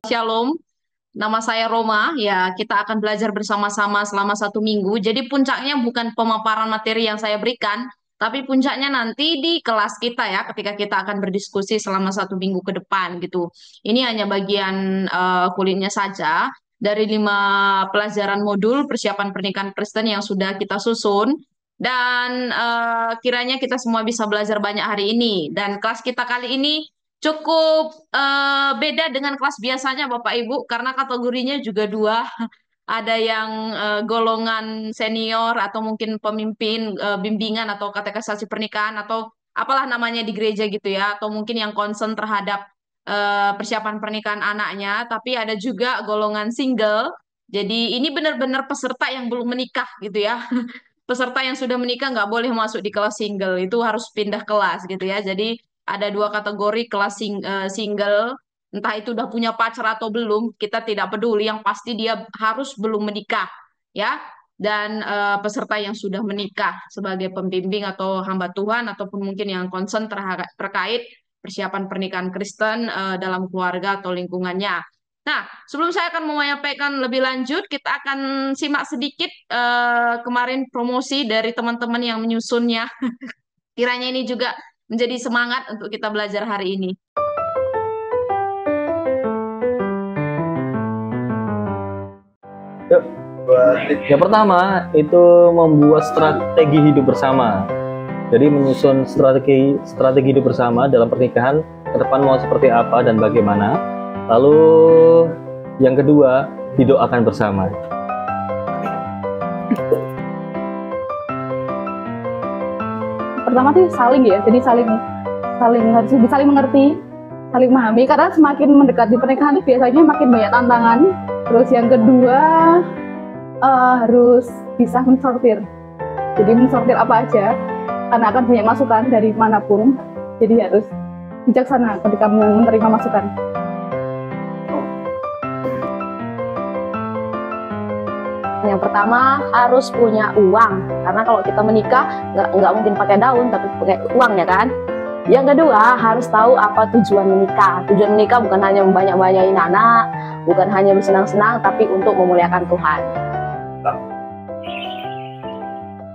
Shalom, nama saya Roma. Ya, kita akan belajar bersama-sama selama 1 minggu. Jadi puncaknya bukan pemaparan materi yang saya berikan, tapi puncaknya nanti di kelas kita ya, ketika kita akan berdiskusi selama 1 minggu ke depan gitu. Ini hanya bagian kulitnya saja dari 5 pelajaran modul persiapan pernikahan Kristen yang sudah kita susun. Dan kiranya kita semua bisa belajar banyak hari ini. Dan kelas kita kali ini cukup beda dengan kelas biasanya Bapak Ibu karena kategorinya juga dua. Ada yang golongan senior atau mungkin pemimpin bimbingan atau katekisasi pernikahan atau apalah namanya di gereja gitu ya, atau mungkin yang concern terhadap persiapan pernikahan anaknya, tapi ada juga golongan single. Jadi ini benar-benar peserta yang belum menikah gitu ya. Peserta yang sudah menikah nggak boleh masuk di kelas single, itu harus pindah kelas gitu ya. Jadi ada dua kategori kelas single, entah itu udah punya pacar atau belum, kita tidak peduli, yang pasti dia harus belum menikah ya. Dan peserta yang sudah menikah sebagai pembimbing atau hamba Tuhan ataupun mungkin yang concern terkait persiapan pernikahan Kristen dalam keluarga atau lingkungannya. Nah, sebelum saya akan menyampaikan lebih lanjut, kita akan simak sedikit kemarin promosi dari teman-teman yang menyusunnya. Kiranya ini juga menjadi semangat untuk kita belajar hari ini. Yuk. Yang pertama itu membuat strategi hidup bersama. Jadi menyusun strategi hidup bersama dalam pernikahan ke depan mau seperti apa dan bagaimana. Lalu yang kedua, didoakan bersama. Pertama sih saling ya, jadi saling harus saling mengerti, saling memahami, karena semakin mendekati pernikahan itu biasanya makin banyak tantangan. Terus yang kedua harus bisa mensortir, jadi mensortir apa aja karena akan banyak masukan dari manapun, jadi harus bijaksana ketika menerima masukan. Yang pertama harus punya uang, karena kalau kita menikah nggak mungkin pakai daun, tapi pakai uang ya kan. Yang kedua harus tahu apa tujuan menikah. Tujuan menikah bukan hanya membanyak-banyakin anak, bukan hanya bersenang-senang, tapi untuk memuliakan Tuhan.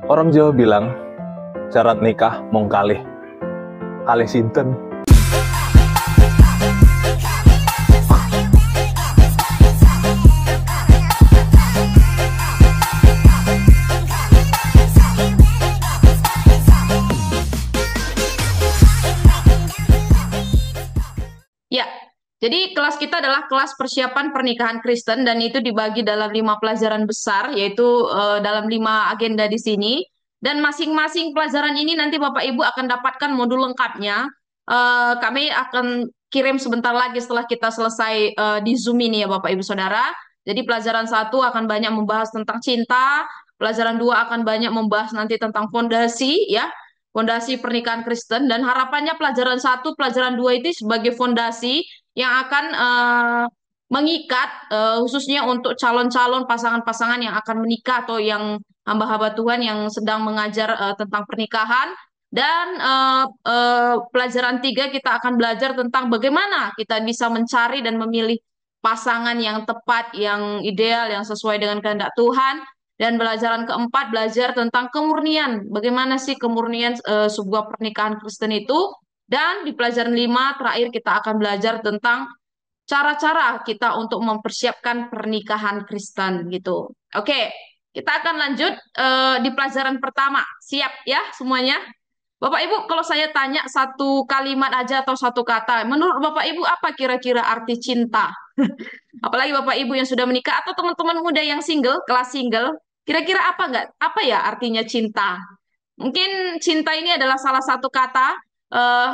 Orang Jawa bilang syarat nikah mong kalih sinten. Ya, jadi kelas kita adalah kelas persiapan pernikahan Kristen dan itu dibagi dalam 5 pelajaran besar, yaitu dalam 5 agenda di sini. Dan masing-masing pelajaran ini nanti Bapak Ibu akan dapatkan modul lengkapnya. Kami akan kirim sebentar lagi setelah kita selesai di Zoom ini ya Bapak Ibu Saudara. Jadi pelajaran 1 akan banyak membahas tentang cinta, pelajaran 2 akan banyak membahas nanti tentang fondasi ya, fondasi pernikahan Kristen, dan harapannya pelajaran 1, pelajaran 2 itu sebagai fondasi yang akan mengikat khususnya untuk calon-calon pasangan-pasangan yang akan menikah atau yang hamba-hamba Tuhan yang sedang mengajar tentang pernikahan. Dan pelajaran 3 kita akan belajar tentang bagaimana kita bisa mencari dan memilih pasangan yang tepat, yang ideal, yang sesuai dengan kehendak Tuhan. Dan pelajaran keempat belajar tentang kemurnian. Bagaimana sih kemurnian sebuah pernikahan Kristen itu? Dan di pelajaran 5 terakhir kita akan belajar tentang cara-cara kita untuk mempersiapkan pernikahan Kristen gitu. Oke, kita akan lanjut di pelajaran pertama. Siap ya semuanya? Bapak Ibu, kalau saya tanya satu kalimat aja atau satu kata, menurut Bapak Ibu apa kira-kira arti cinta? Apalagi Bapak Ibu yang sudah menikah atau teman-teman muda yang single, kelas single, kira-kira apa ya artinya cinta? Mungkin cinta ini adalah salah satu kata, eh,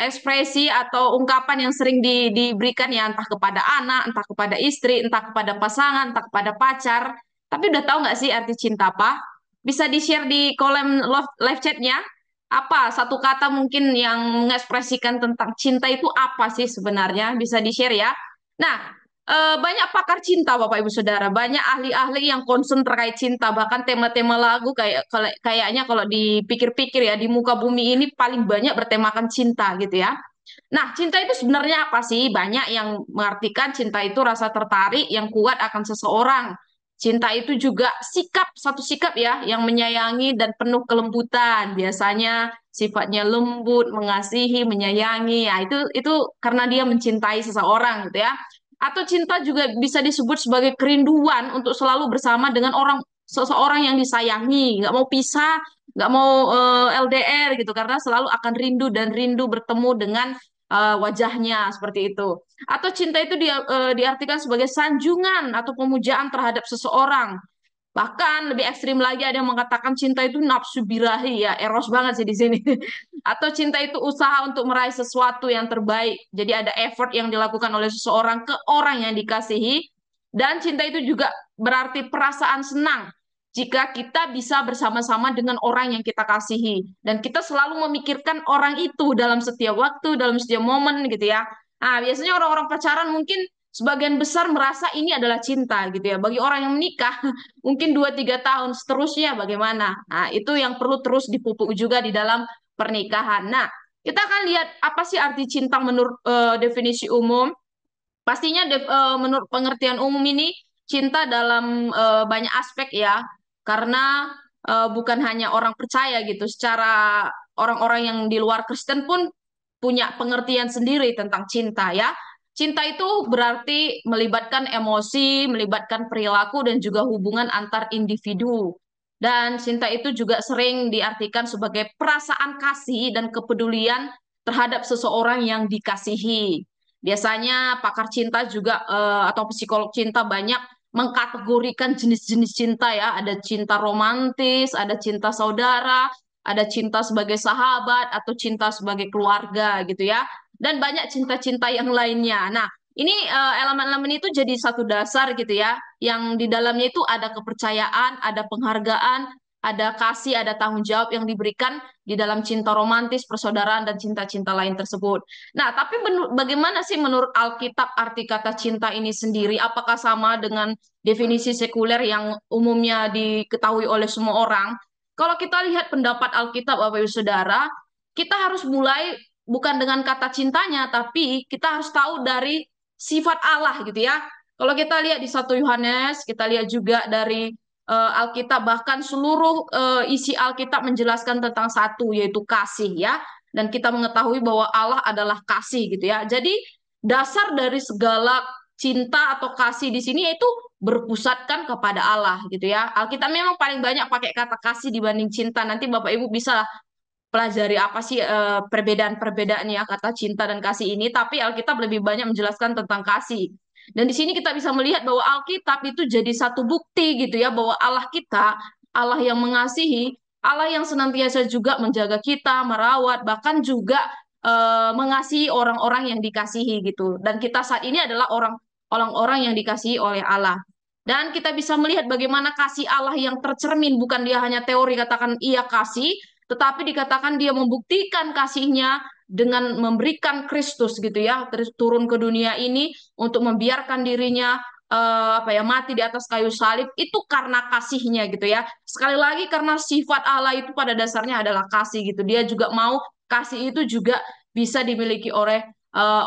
ekspresi atau ungkapan yang sering diberikan ya, entah kepada anak, entah kepada istri, entah kepada pasangan, entah kepada pacar. Tapi udah tahu nggak sih arti cinta apa? Bisa di-share di kolom live chatnya. Apa satu kata mungkin yang mengekspresikan tentang cinta itu apa sih sebenarnya? Bisa di-share ya. Nah, banyak pakar cinta Bapak Ibu Saudara, banyak ahli-ahli yang concern terkait cinta, bahkan tema-tema lagu kayaknya kalau dipikir-pikir ya di muka bumi ini paling banyak bertemakan cinta gitu ya. Nah, cinta itu sebenarnya apa sih? Banyak yang mengartikan cinta itu rasa tertarik yang kuat akan seseorang. Cinta itu juga sikap, satu sikap ya, yang menyayangi dan penuh kelembutan. Biasanya sifatnya lembut, mengasihi, menyayangi. Ya, itu karena dia mencintai seseorang gitu ya. Atau cinta juga bisa disebut sebagai kerinduan untuk selalu bersama dengan seseorang yang disayangi, nggak mau pisah, nggak mau LDR gitu, karena selalu akan rindu dan rindu bertemu dengan wajahnya seperti itu. Atau cinta itu diartikan sebagai sanjungan atau pemujaan terhadap seseorang. Bahkan lebih ekstrim lagi ada yang mengatakan cinta itu nafsu birahi ya, eros banget sih di sini. Atau cinta itu usaha untuk meraih sesuatu yang terbaik. Jadi ada effort yang dilakukan oleh seseorang ke orang yang dikasihi. Dan cinta itu juga berarti perasaan senang jika kita bisa bersama-sama dengan orang yang kita kasihi. Dan kita selalu memikirkan orang itu dalam setiap waktu, dalam setiap momen gitu ya. Nah, biasanya orang-orang pacaran mungkin sebagian besar merasa ini adalah cinta gitu ya. Bagi orang yang menikah, mungkin 2-3 tahun seterusnya bagaimana. Nah, itu yang perlu terus dipupuk juga di dalam pernikahan. Nah, kita akan lihat apa sih arti cinta menurut definisi umum. Pastinya menurut pengertian umum ini cinta dalam banyak aspek ya, karena bukan hanya orang percaya gitu, secara orang-orang yang di luar Kristen pun punya pengertian sendiri tentang cinta ya. Cinta itu berarti melibatkan emosi, melibatkan perilaku dan juga hubungan antar individu. Dan cinta itu juga sering diartikan sebagai perasaan kasih dan kepedulian terhadap seseorang yang dikasihi. Biasanya pakar cinta juga atau psikolog cinta banyak mengkategorikan jenis-jenis cinta ya. Ada cinta romantis, ada cinta saudara, ada cinta sebagai sahabat atau cinta sebagai keluarga gitu ya. Dan banyak cinta-cinta yang lainnya. Nah, ini elemen-elemen itu jadi satu dasar gitu ya, yang di dalamnya itu ada kepercayaan, ada penghargaan, ada kasih, ada tanggung jawab yang diberikan di dalam cinta romantis, persaudaraan, dan cinta-cinta lain tersebut. Nah, tapi bagaimana sih menurut Alkitab arti kata cinta ini sendiri? Apakah sama dengan definisi sekuler yang umumnya diketahui oleh semua orang? Kalau kita lihat pendapat Alkitab, Bapak Ibu Saudara, kita harus mulai bukan dengan kata cintanya, tapi kita harus tahu dari sifat Allah gitu ya. Kalau kita lihat di 1 Yohanes, kita lihat juga dari Alkitab, bahkan seluruh isi Alkitab menjelaskan tentang satu, yaitu kasih ya. Dan kita mengetahui bahwa Allah adalah kasih gitu ya. Jadi dasar dari segala cinta atau kasih di sini yaitu berpusatkan kepada Allah gitu ya. Alkitab memang paling banyak pakai kata kasih dibanding cinta. Nanti Bapak Ibu bisa pelajari apa sih perbedaan-perbedaan ya kata cinta dan kasih ini, tapi Alkitab lebih banyak menjelaskan tentang kasih. Dan di sini kita bisa melihat bahwa Alkitab itu jadi satu bukti gitu ya, bahwa Allah kita, Allah yang mengasihi, Allah yang senantiasa juga menjaga kita, merawat, bahkan juga mengasihi orang-orang yang dikasihi gitu. Dan kita saat ini adalah orang-orang yang dikasihi oleh Allah. Dan kita bisa melihat bagaimana kasih Allah yang tercermin, bukan dia hanya teori katakan iya kasih, tetapi dikatakan dia membuktikan kasihnya dengan memberikan Kristus gitu ya, turun ke dunia ini untuk membiarkan dirinya mati di atas kayu salib, itu karena kasihnya gitu ya. Sekali lagi karena sifat Allah itu pada dasarnya adalah kasih gitu. Dia juga mau kasih itu juga bisa dimiliki oleh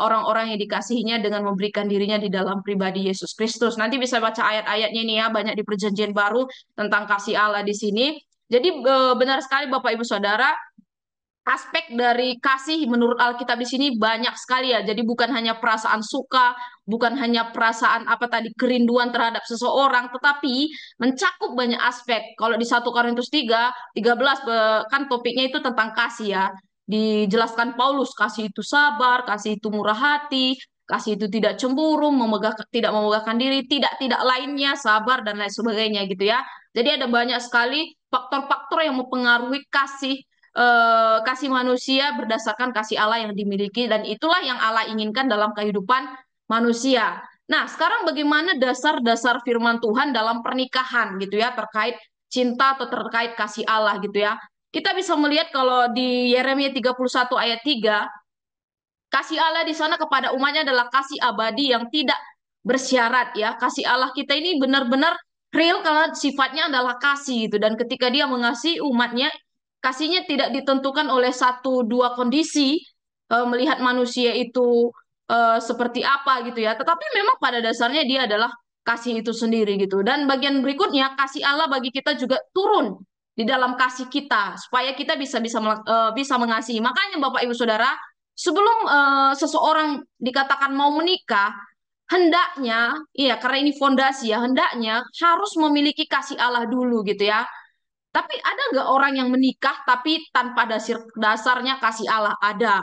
orang-orang yang dikasihinya dengan memberikan dirinya di dalam pribadi Yesus Kristus. Nanti bisa baca ayat-ayatnya nih ya, banyak di Perjanjian Baru tentang kasih Allah di sini. Jadi benar sekali Bapak Ibu Saudara, aspek dari kasih menurut Alkitab di sini banyak sekali ya. Jadi bukan hanya perasaan suka, bukan hanya perasaan apa tadi kerinduan terhadap seseorang, tetapi mencakup banyak aspek. Kalau di 1 Korintus 3:13 kan topiknya itu tentang kasih ya. Dijelaskan Paulus, kasih itu sabar, kasih itu murah hati, kasih itu tidak cemburu, tidak memegahkan diri, tidak lainnya, sabar dan lain sebagainya gitu ya. Jadi ada banyak sekali faktor-faktor yang mempengaruhi kasih manusia berdasarkan kasih Allah yang dimiliki, dan itulah yang Allah inginkan dalam kehidupan manusia. Nah, sekarang bagaimana dasar-dasar firman Tuhan dalam pernikahan gitu ya, terkait cinta atau terkait kasih Allah gitu ya. Kita bisa melihat kalau di Yeremia 31 ayat 3, kasih Allah di sana kepada umatnya adalah kasih abadi yang tidak bersyarat ya. Kasih Allah kita ini benar-benar real karena sifatnya adalah kasih gitu. Dan ketika dia mengasihi umatnya, kasihnya tidak ditentukan oleh 1-2 kondisi, melihat manusia itu seperti apa gitu ya. Tetapi memang pada dasarnya dia adalah kasih itu sendiri gitu. Dan bagian berikutnya kasih Allah bagi kita juga turun di dalam kasih kita supaya kita bisa mengasihi. Makanya Bapak Ibu Saudara, sebelum seseorang dikatakan mau menikah, hendaknya, iya karena ini fondasi ya, hendaknya harus memiliki kasih Allah dulu gitu ya. Tapi ada nggak orang yang menikah tapi tanpa dasarnya kasih Allah? Ada.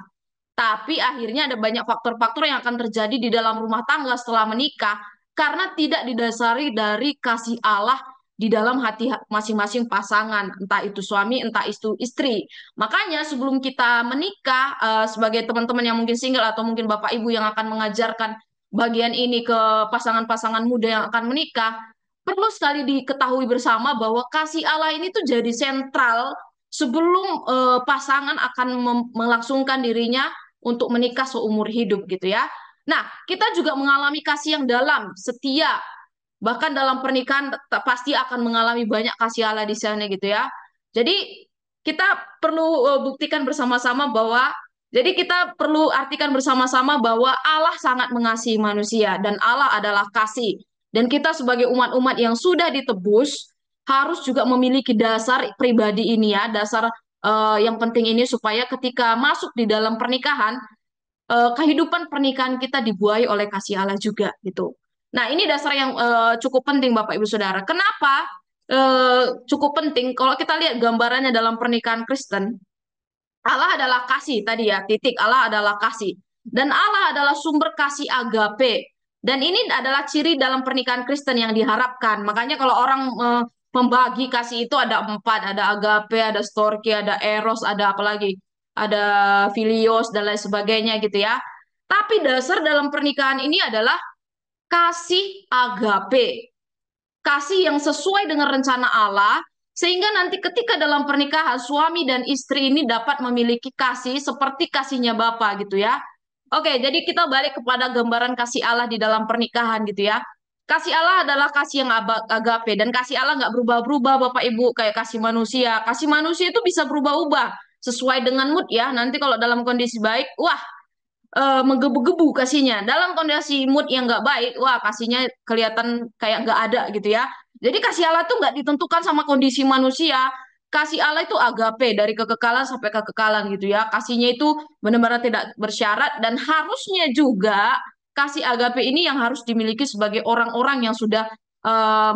Tapi akhirnya ada banyak faktor-faktor yang akan terjadi di dalam rumah tangga setelah menikah karena tidak didasari dari kasih Allah di dalam hati masing-masing pasangan, entah itu suami, entah itu istri. Makanya sebelum kita menikah, sebagai teman-teman yang mungkin single atau mungkin bapak ibu yang akan mengajarkan bagian ini ke pasangan-pasangan muda yang akan menikah, perlu sekali diketahui bersama bahwa kasih Allah ini tuh jadi sentral sebelum pasangan akan melangsungkan dirinya untuk menikah seumur hidup gitu ya. Nah, kita juga mengalami kasih yang dalam, setia, bahkan dalam pernikahan pasti akan mengalami banyak kasih Allah di sana gitu ya. Jadi kita perlu buktikan bersama-sama bahwa jadi kita perlu artikan bersama-sama bahwa Allah sangat mengasihi manusia dan Allah adalah kasih. Dan kita sebagai umat-umat yang sudah ditebus harus juga memiliki dasar pribadi ini ya, dasar yang penting ini supaya ketika masuk di dalam pernikahan, kehidupan pernikahan kita dibuai oleh kasih Allah juga gitu. Nah, ini dasar yang cukup penting Bapak Ibu Saudara. Kenapa cukup penting? Kalau kita lihat gambarannya dalam pernikahan Kristen, Allah adalah kasih tadi ya, titik. Allah adalah kasih. Dan Allah adalah sumber kasih agape. Dan ini adalah ciri dalam pernikahan Kristen yang diharapkan. Makanya kalau orang membagi kasih itu ada 4, ada agape, ada storge, ada eros, ada apa lagi? Ada filios dan lain sebagainya gitu ya. Tapi dasar dalam pernikahan ini adalah kasih agape. Kasih yang sesuai dengan rencana Allah, sehingga nanti ketika dalam pernikahan suami dan istri ini dapat memiliki kasih seperti kasihnya Bapa gitu ya. Oke, jadi kita balik kepada gambaran kasih Allah di dalam pernikahan gitu ya. Kasih Allah adalah kasih yang agape dan kasih Allah nggak berubah-berubah Bapak Ibu kayak kasih manusia. Kasih manusia itu bisa berubah-ubah sesuai dengan mood ya. Nanti kalau dalam kondisi baik, wah menggebu-gebu kasihnya. Dalam kondisi mood yang nggak baik, wah kasihnya kelihatan kayak nggak ada gitu ya. Jadi kasih Allah tuh nggak ditentukan sama kondisi manusia. Kasih Allah itu agape dari kekekalan sampai kekekalan gitu ya. Kasihnya itu benar-benar tidak bersyarat dan harusnya juga kasih agape ini yang harus dimiliki sebagai orang-orang yang sudah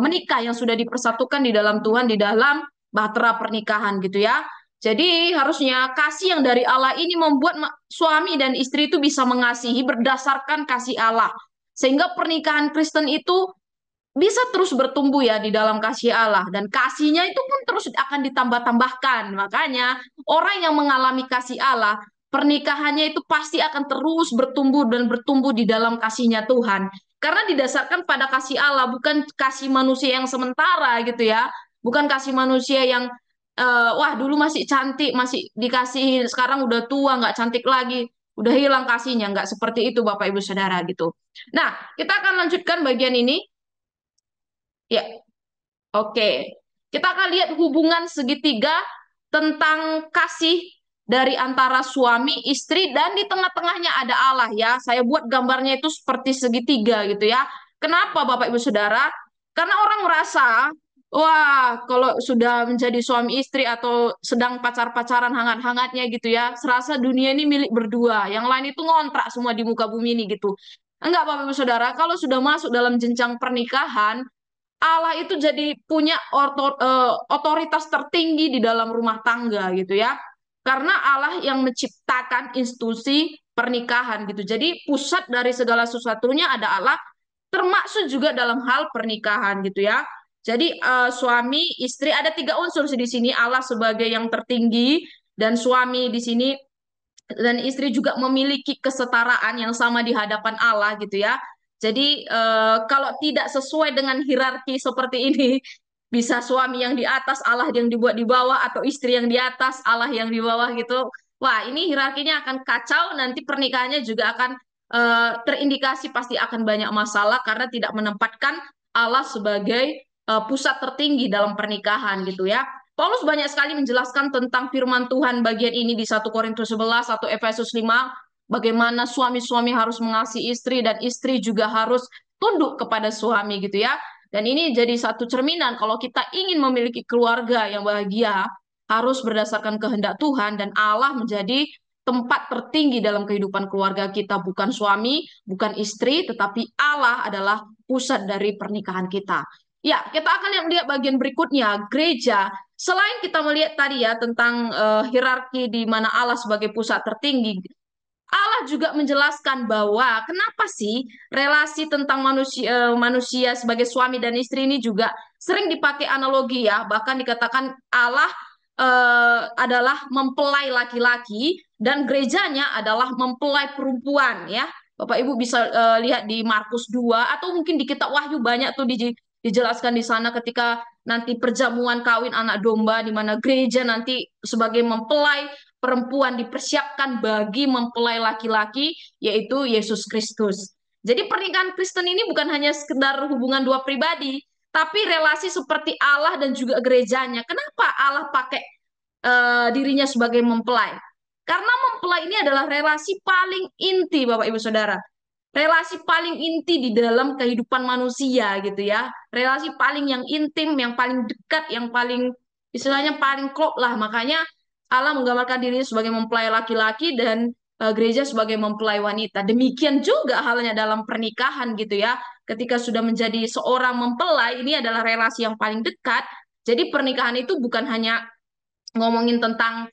menikah, yang sudah dipersatukan di dalam Tuhan, di dalam bahtera pernikahan gitu ya. Jadi harusnya kasih yang dari Allah ini membuat suami dan istri itu bisa mengasihi berdasarkan kasih Allah. Sehingga pernikahan Kristen itu bisa terus bertumbuh ya di dalam kasih Allah. Dan kasihnya itu pun terus akan ditambah-tambahkan. Makanya orang yang mengalami kasih Allah, pernikahannya itu pasti akan terus bertumbuh dan bertumbuh di dalam kasihnya Tuhan. Karena didasarkan pada kasih Allah, bukan kasih manusia yang sementara gitu ya. Bukan kasih manusia yang wah dulu masih cantik, masih dikasihi, sekarang udah tua, nggak cantik lagi, udah hilang kasihnya, nggak seperti itu Bapak Ibu Saudara gitu. Nah, kita akan lanjutkan bagian ini. Ya, oke. Kita akan lihat hubungan segitiga tentang kasih dari antara suami, istri, dan di tengah-tengahnya ada Allah ya. Saya buat gambarnya itu seperti segitiga gitu ya. Kenapa Bapak Ibu Saudara? Karena orang merasa, wah kalau sudah menjadi suami istri atau sedang pacar-pacaran hangat-hangatnya gitu ya, serasa dunia ini milik berdua. Yang lain itu ngontrak semua di muka bumi ini gitu. Enggak Bapak Ibu Saudara, kalau sudah masuk dalam jenjang pernikahan, Allah itu jadi punya otoritas tertinggi di dalam rumah tangga gitu ya. Karena Allah yang menciptakan institusi pernikahan gitu. Jadi pusat dari segala sesuatunya ada Allah, termasuk juga dalam hal pernikahan gitu ya. Jadi suami, istri ada 3 unsur di sini. Allah sebagai yang tertinggi dan suami di sini dan istri juga memiliki kesetaraan yang sama di hadapan Allah gitu ya. Jadi kalau tidak sesuai dengan hierarki seperti ini, bisa suami yang di atas, Allah yang dibuat di bawah, atau istri yang di atas, Allah yang di bawah gitu. Wah, ini hierarkinya akan kacau, nanti pernikahannya juga akan terindikasi pasti akan banyak masalah karena tidak menempatkan Allah sebagai pusat tertinggi dalam pernikahan gitu ya. Paulus banyak sekali menjelaskan tentang firman Tuhan bagian ini di 1 Korintus 11, 1 Efesus 5, bagaimana suami-suami harus mengasihi istri dan istri juga harus tunduk kepada suami gitu ya. Dan ini jadi satu cerminan kalau kita ingin memiliki keluarga yang bahagia, harus berdasarkan kehendak Tuhan dan Allah menjadi tempat tertinggi dalam kehidupan keluarga kita, bukan suami, bukan istri, tetapi Allah adalah pusat dari pernikahan kita. Ya, kita akan lihat bagian berikutnya, gereja. Selain kita melihat tadi ya tentang hierarki di mana Allah sebagai pusat tertinggi, Allah juga menjelaskan bahwa kenapa sih relasi tentang manusia sebagai suami dan istri ini juga sering dipakai analogi ya, bahkan dikatakan Allah adalah mempelai laki-laki dan gerejanya adalah mempelai perempuan ya. Bapak Ibu bisa lihat di Markus 2 atau mungkin di kitab Wahyu banyak tuh dijelaskan di sana ketika nanti perjamuan kawin anak domba di mana gereja nanti sebagai mempelai perempuan dipersiapkan bagi mempelai laki-laki yaitu Yesus Kristus. Jadi pernikahan Kristen ini bukan hanya sekedar hubungan dua pribadi, tapi relasi seperti Allah dan juga gerejanya. Kenapa Allah pakai dirinya sebagai mempelai? Karena mempelai ini adalah relasi paling inti, Bapak Ibu Saudara. Relasi paling inti di dalam kehidupan manusia gitu ya. Relasi paling yang intim, yang paling dekat, yang paling istilahnya paling klop lah. Makanya Allah menggambarkan dirinya sebagai mempelai laki-laki dan gereja sebagai mempelai wanita. Demikian juga halnya dalam pernikahan gitu ya. Ketika sudah menjadi seorang mempelai, ini adalah relasi yang paling dekat. Jadi pernikahan itu bukan hanya ngomongin tentang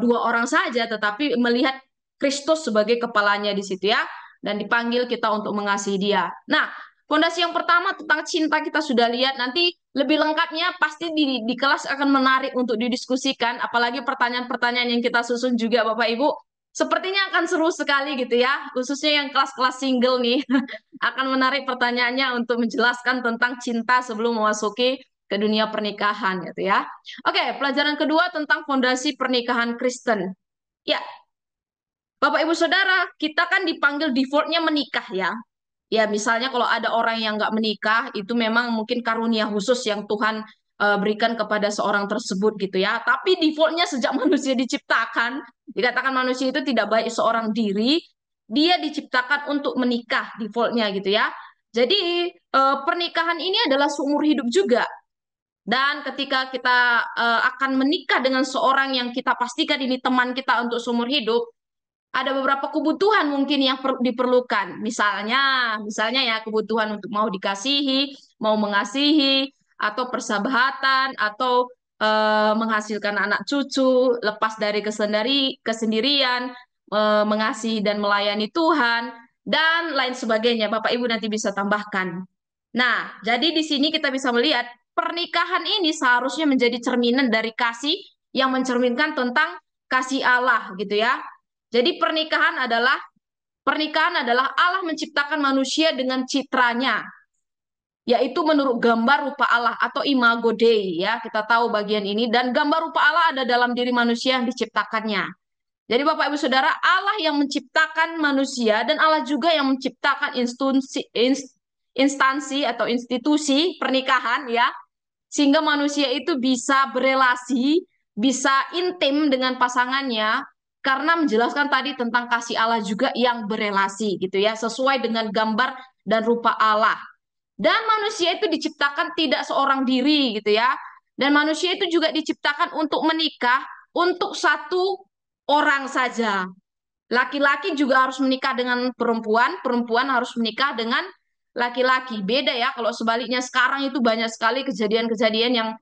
dua orang saja, tetapi melihat Kristus sebagai kepalanya di situ ya, dan dipanggil kita untuk mengasihi Dia. Nah, fondasi yang pertama tentang cinta kita sudah lihat. Nanti lebih lengkapnya pasti di kelas akan menarik untuk didiskusikan, apalagi pertanyaan-pertanyaan yang kita susun juga Bapak Ibu. Sepertinya akan seru sekali gitu ya, khususnya yang kelas-kelas single nih. Akan menarik pertanyaannya untuk menjelaskan tentang cinta sebelum memasuki ke dunia pernikahan gitu ya. Oke, pelajaran kedua tentang fondasi pernikahan Kristen. Ya, Bapak Ibu Saudara, kita kan dipanggil defaultnya menikah ya. Ya, misalnya kalau ada orang yang nggak menikah, itu memang mungkin karunia khusus yang Tuhan berikan kepada seorang tersebut gitu ya. Tapi defaultnya sejak manusia diciptakan, dikatakan manusia itu tidak baik seorang diri, dia diciptakan untuk menikah defaultnya gitu ya. Jadi pernikahan ini adalah seumur hidup juga. Dan ketika kita akan menikah dengan seorang yang kita pastikan ini teman kita untuk seumur hidup, ada beberapa kebutuhan mungkin yang diperlukan. Misalnya ya kebutuhan untuk mau dikasihi, mau mengasihi, atau persahabatan, atau menghasilkan anak cucu, lepas dari kesendirian, mengasihi dan melayani Tuhan, dan lain sebagainya. Bapak Ibu nanti bisa tambahkan. Nah, jadi di sini kita bisa melihat pernikahan ini seharusnya menjadi cerminan dari kasih yang mencerminkan tentang kasih Allah gitu ya. Jadi pernikahan adalah Allah menciptakan manusia dengan citranya, yaitu menurut gambar rupa Allah atau imago Dei ya. Kita tahu bagian ini, dan gambar rupa Allah ada dalam diri manusia yang diciptakannya. Jadi Bapak Ibu Saudara, Allah yang menciptakan manusia dan Allah juga yang menciptakan instansi atau institusi pernikahan ya, sehingga manusia itu bisa berelasi, bisa intim dengan pasangannya karena menjelaskan tadi tentang kasih Allah juga yang berelasi gitu ya, sesuai dengan gambar dan rupa Allah. Dan manusia itu diciptakan tidak seorang diri gitu ya. Dan manusia itu juga diciptakan untuk menikah untuk satu orang saja. Laki-laki juga harus menikah dengan perempuan, perempuan harus menikah dengan laki-laki. Beda ya kalau sebaliknya. Sekarang itu banyak sekali kejadian-kejadian yang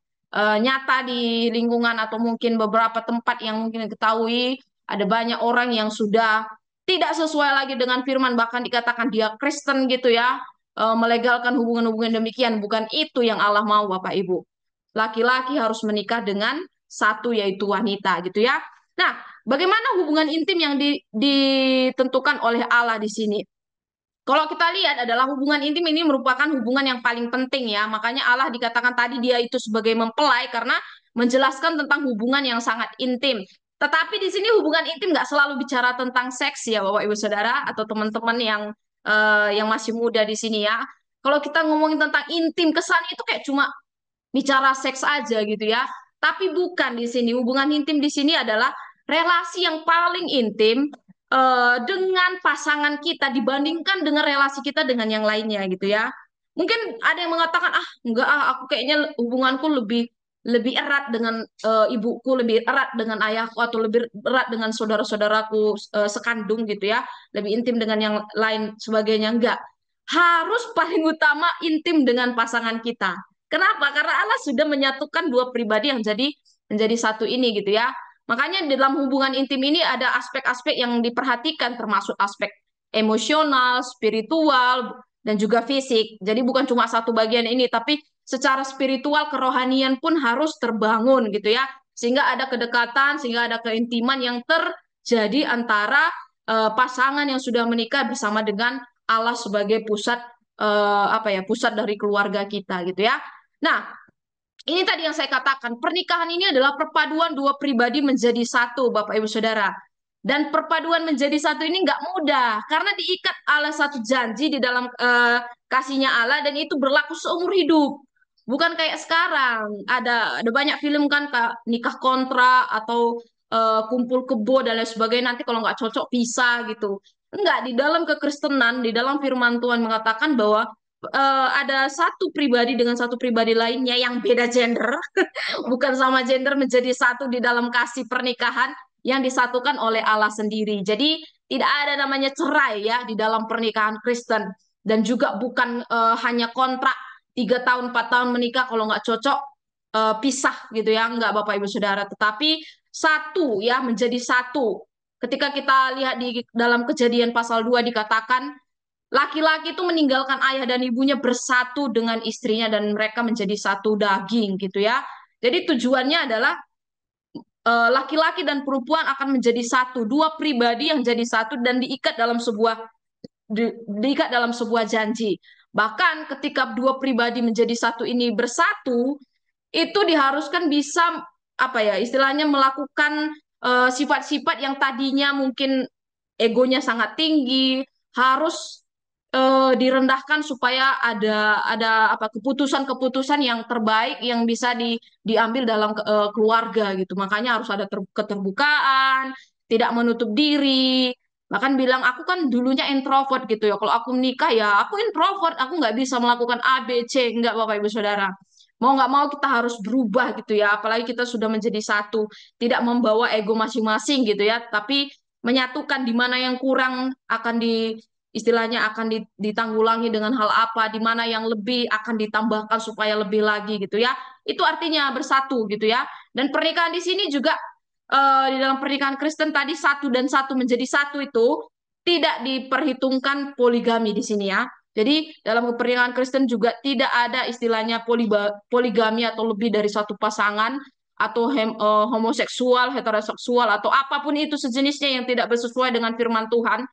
nyata di lingkungan atau mungkin beberapa tempat yang mungkin diketahui. Ada banyak orang yang sudah tidak sesuai lagi dengan firman, bahkan dikatakan dia Kristen gitu ya, melegalkan hubungan-hubungan demikian. Bukan itu yang Allah mau Bapak Ibu. Laki-laki harus menikah dengan satu yaitu wanita gitu ya. Nah, bagaimana hubungan intim yang ditentukan oleh Allah di sini? Kalau kita lihat adalah hubungan intim ini merupakan hubungan yang paling penting ya. Makanya Allah dikatakan tadi dia itu sebagai mempelai karena menjelaskan tentang hubungan yang sangat intim. Tetapi di sini hubungan intim nggak selalu bicara tentang seks ya Bapak Ibu Saudara atau teman-teman yang masih muda di sini ya. Kalau kita ngomongin tentang intim, kesannya itu kayak cuma bicara seks aja gitu ya. Tapi bukan di sini. Hubungan intim di sini adalah relasi yang paling intim dengan pasangan kita dibandingkan dengan relasi kita dengan yang lainnya gitu ya. Mungkin ada yang mengatakan, ah enggak ah, aku kayaknya hubunganku lebih lebih erat dengan ibuku, lebih erat dengan ayahku, atau lebih erat dengan saudara-saudaraku sekandung gitu ya, lebih intim dengan yang lain sebagainya. Enggak. Harus paling utama intim dengan pasangan kita. Kenapa? Karena Allah sudah menyatukan dua pribadi yang menjadi satu ini gitu ya. Makanya di dalam hubungan intim ini ada aspek-aspek yang diperhatikan, termasuk aspek emosional, spiritual, dan juga fisik. Jadi bukan cuma satu bagian ini, tapi secara spiritual, kerohanian pun harus terbangun gitu ya. Sehingga ada kedekatan, sehingga ada keintiman yang terjadi antara pasangan yang sudah menikah bersama dengan Allah sebagai pusat pusat dari keluarga kita gitu ya. Nah, ini tadi yang saya katakan, pernikahan ini adalah perpaduan dua pribadi menjadi satu, Bapak Ibu Saudara. Dan perpaduan menjadi satu ini nggak mudah, karena diikat oleh satu janji di dalam kasihnya Allah, dan itu berlaku seumur hidup. Bukan kayak sekarang, ada banyak film kan, nikah kontra, atau kumpul kebo, dan lain sebagainya, nanti kalau nggak cocok pisah gitu. Enggak, di dalam kekristenan, di dalam firman Tuhan mengatakan bahwa ada satu pribadi dengan satu pribadi lainnya yang beda gender, bukan sama gender, menjadi satu di dalam kasih pernikahan yang disatukan oleh Allah sendiri. Jadi tidak ada namanya cerai ya di dalam pernikahan Kristen, dan juga bukan hanya kontrak 3 tahun 4 tahun menikah, kalau nggak cocok pisah gitu ya, nggak Bapak Ibu Saudara. Tetapi satu ya, menjadi satu. Ketika kita lihat di dalam Kejadian pasal 2 dikatakan laki-laki itu meninggalkan ayah dan ibunya, bersatu dengan istrinya, dan mereka menjadi satu daging gitu ya. Jadi tujuannya adalah laki-laki dan perempuan akan menjadi satu, dua pribadi yang jadi satu dan diikat dalam sebuah janji. Bahkan ketika dua pribadi menjadi satu ini bersatu, itu diharuskan bisa istilahnya melakukan sifat-sifat yang tadinya mungkin egonya sangat tinggi, harus direndahkan supaya ada keputusan-keputusan yang terbaik yang bisa diambil dalam keluarga gitu. Makanya harus ada keterbukaan, tidak menutup diri. Bahkan bilang, aku kan dulunya introvert gitu ya. Kalau aku menikah ya aku introvert, aku nggak bisa melakukan A, B, C. Nggak, Bapak Ibu Saudara. Mau nggak mau kita harus berubah gitu ya. Apalagi kita sudah menjadi satu. Tidak membawa ego masing-masing gitu ya. Tapi menyatukan di mana yang kurang akan istilahnya akan ditanggulangi dengan hal apa, di mana yang lebih akan ditambahkan supaya lebih lagi gitu ya. Itu artinya bersatu gitu ya. Dan pernikahan di sini juga di dalam pernikahan Kristen tadi, satu dan satu menjadi satu itu tidak diperhitungkan poligami di sini ya. Jadi dalam pernikahan Kristen juga tidak ada istilahnya poligami atau lebih dari satu pasangan, atau homoseksual, heteroseksual, atau apapun itu sejenisnya yang tidak sesuai dengan firman Tuhan.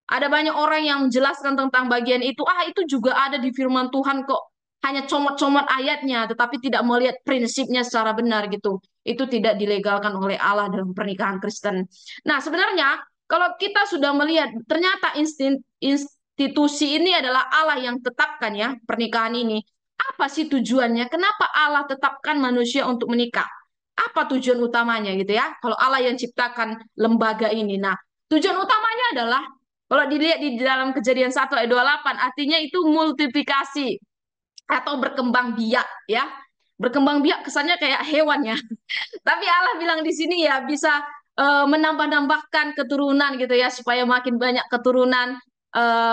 Ada banyak orang yang menjelaskan tentang bagian itu, itu juga ada di firman Tuhan kok. Hanya comot-comot ayatnya, tetapi tidak melihat prinsipnya secara benar gitu. Itu tidak dilegalkan oleh Allah dalam pernikahan Kristen. Nah, sebenarnya kalau kita sudah melihat, ternyata institusi ini adalah Allah yang tetapkan ya, pernikahan ini. Apa sih tujuannya? Kenapa Allah tetapkan manusia untuk menikah? Apa tujuan utamanya gitu ya? Kalau Allah yang ciptakan lembaga ini. Nah, tujuan utamanya adalah, kalau dilihat di dalam Kejadian 1 ayat 28, artinya itu multiplikasi atau berkembang biak ya. Berkembang biak kesannya kayak hewan ya. Tapi Allah bilang di sini ya bisa menambah-nambahkan keturunan gitu ya, supaya makin banyak keturunan,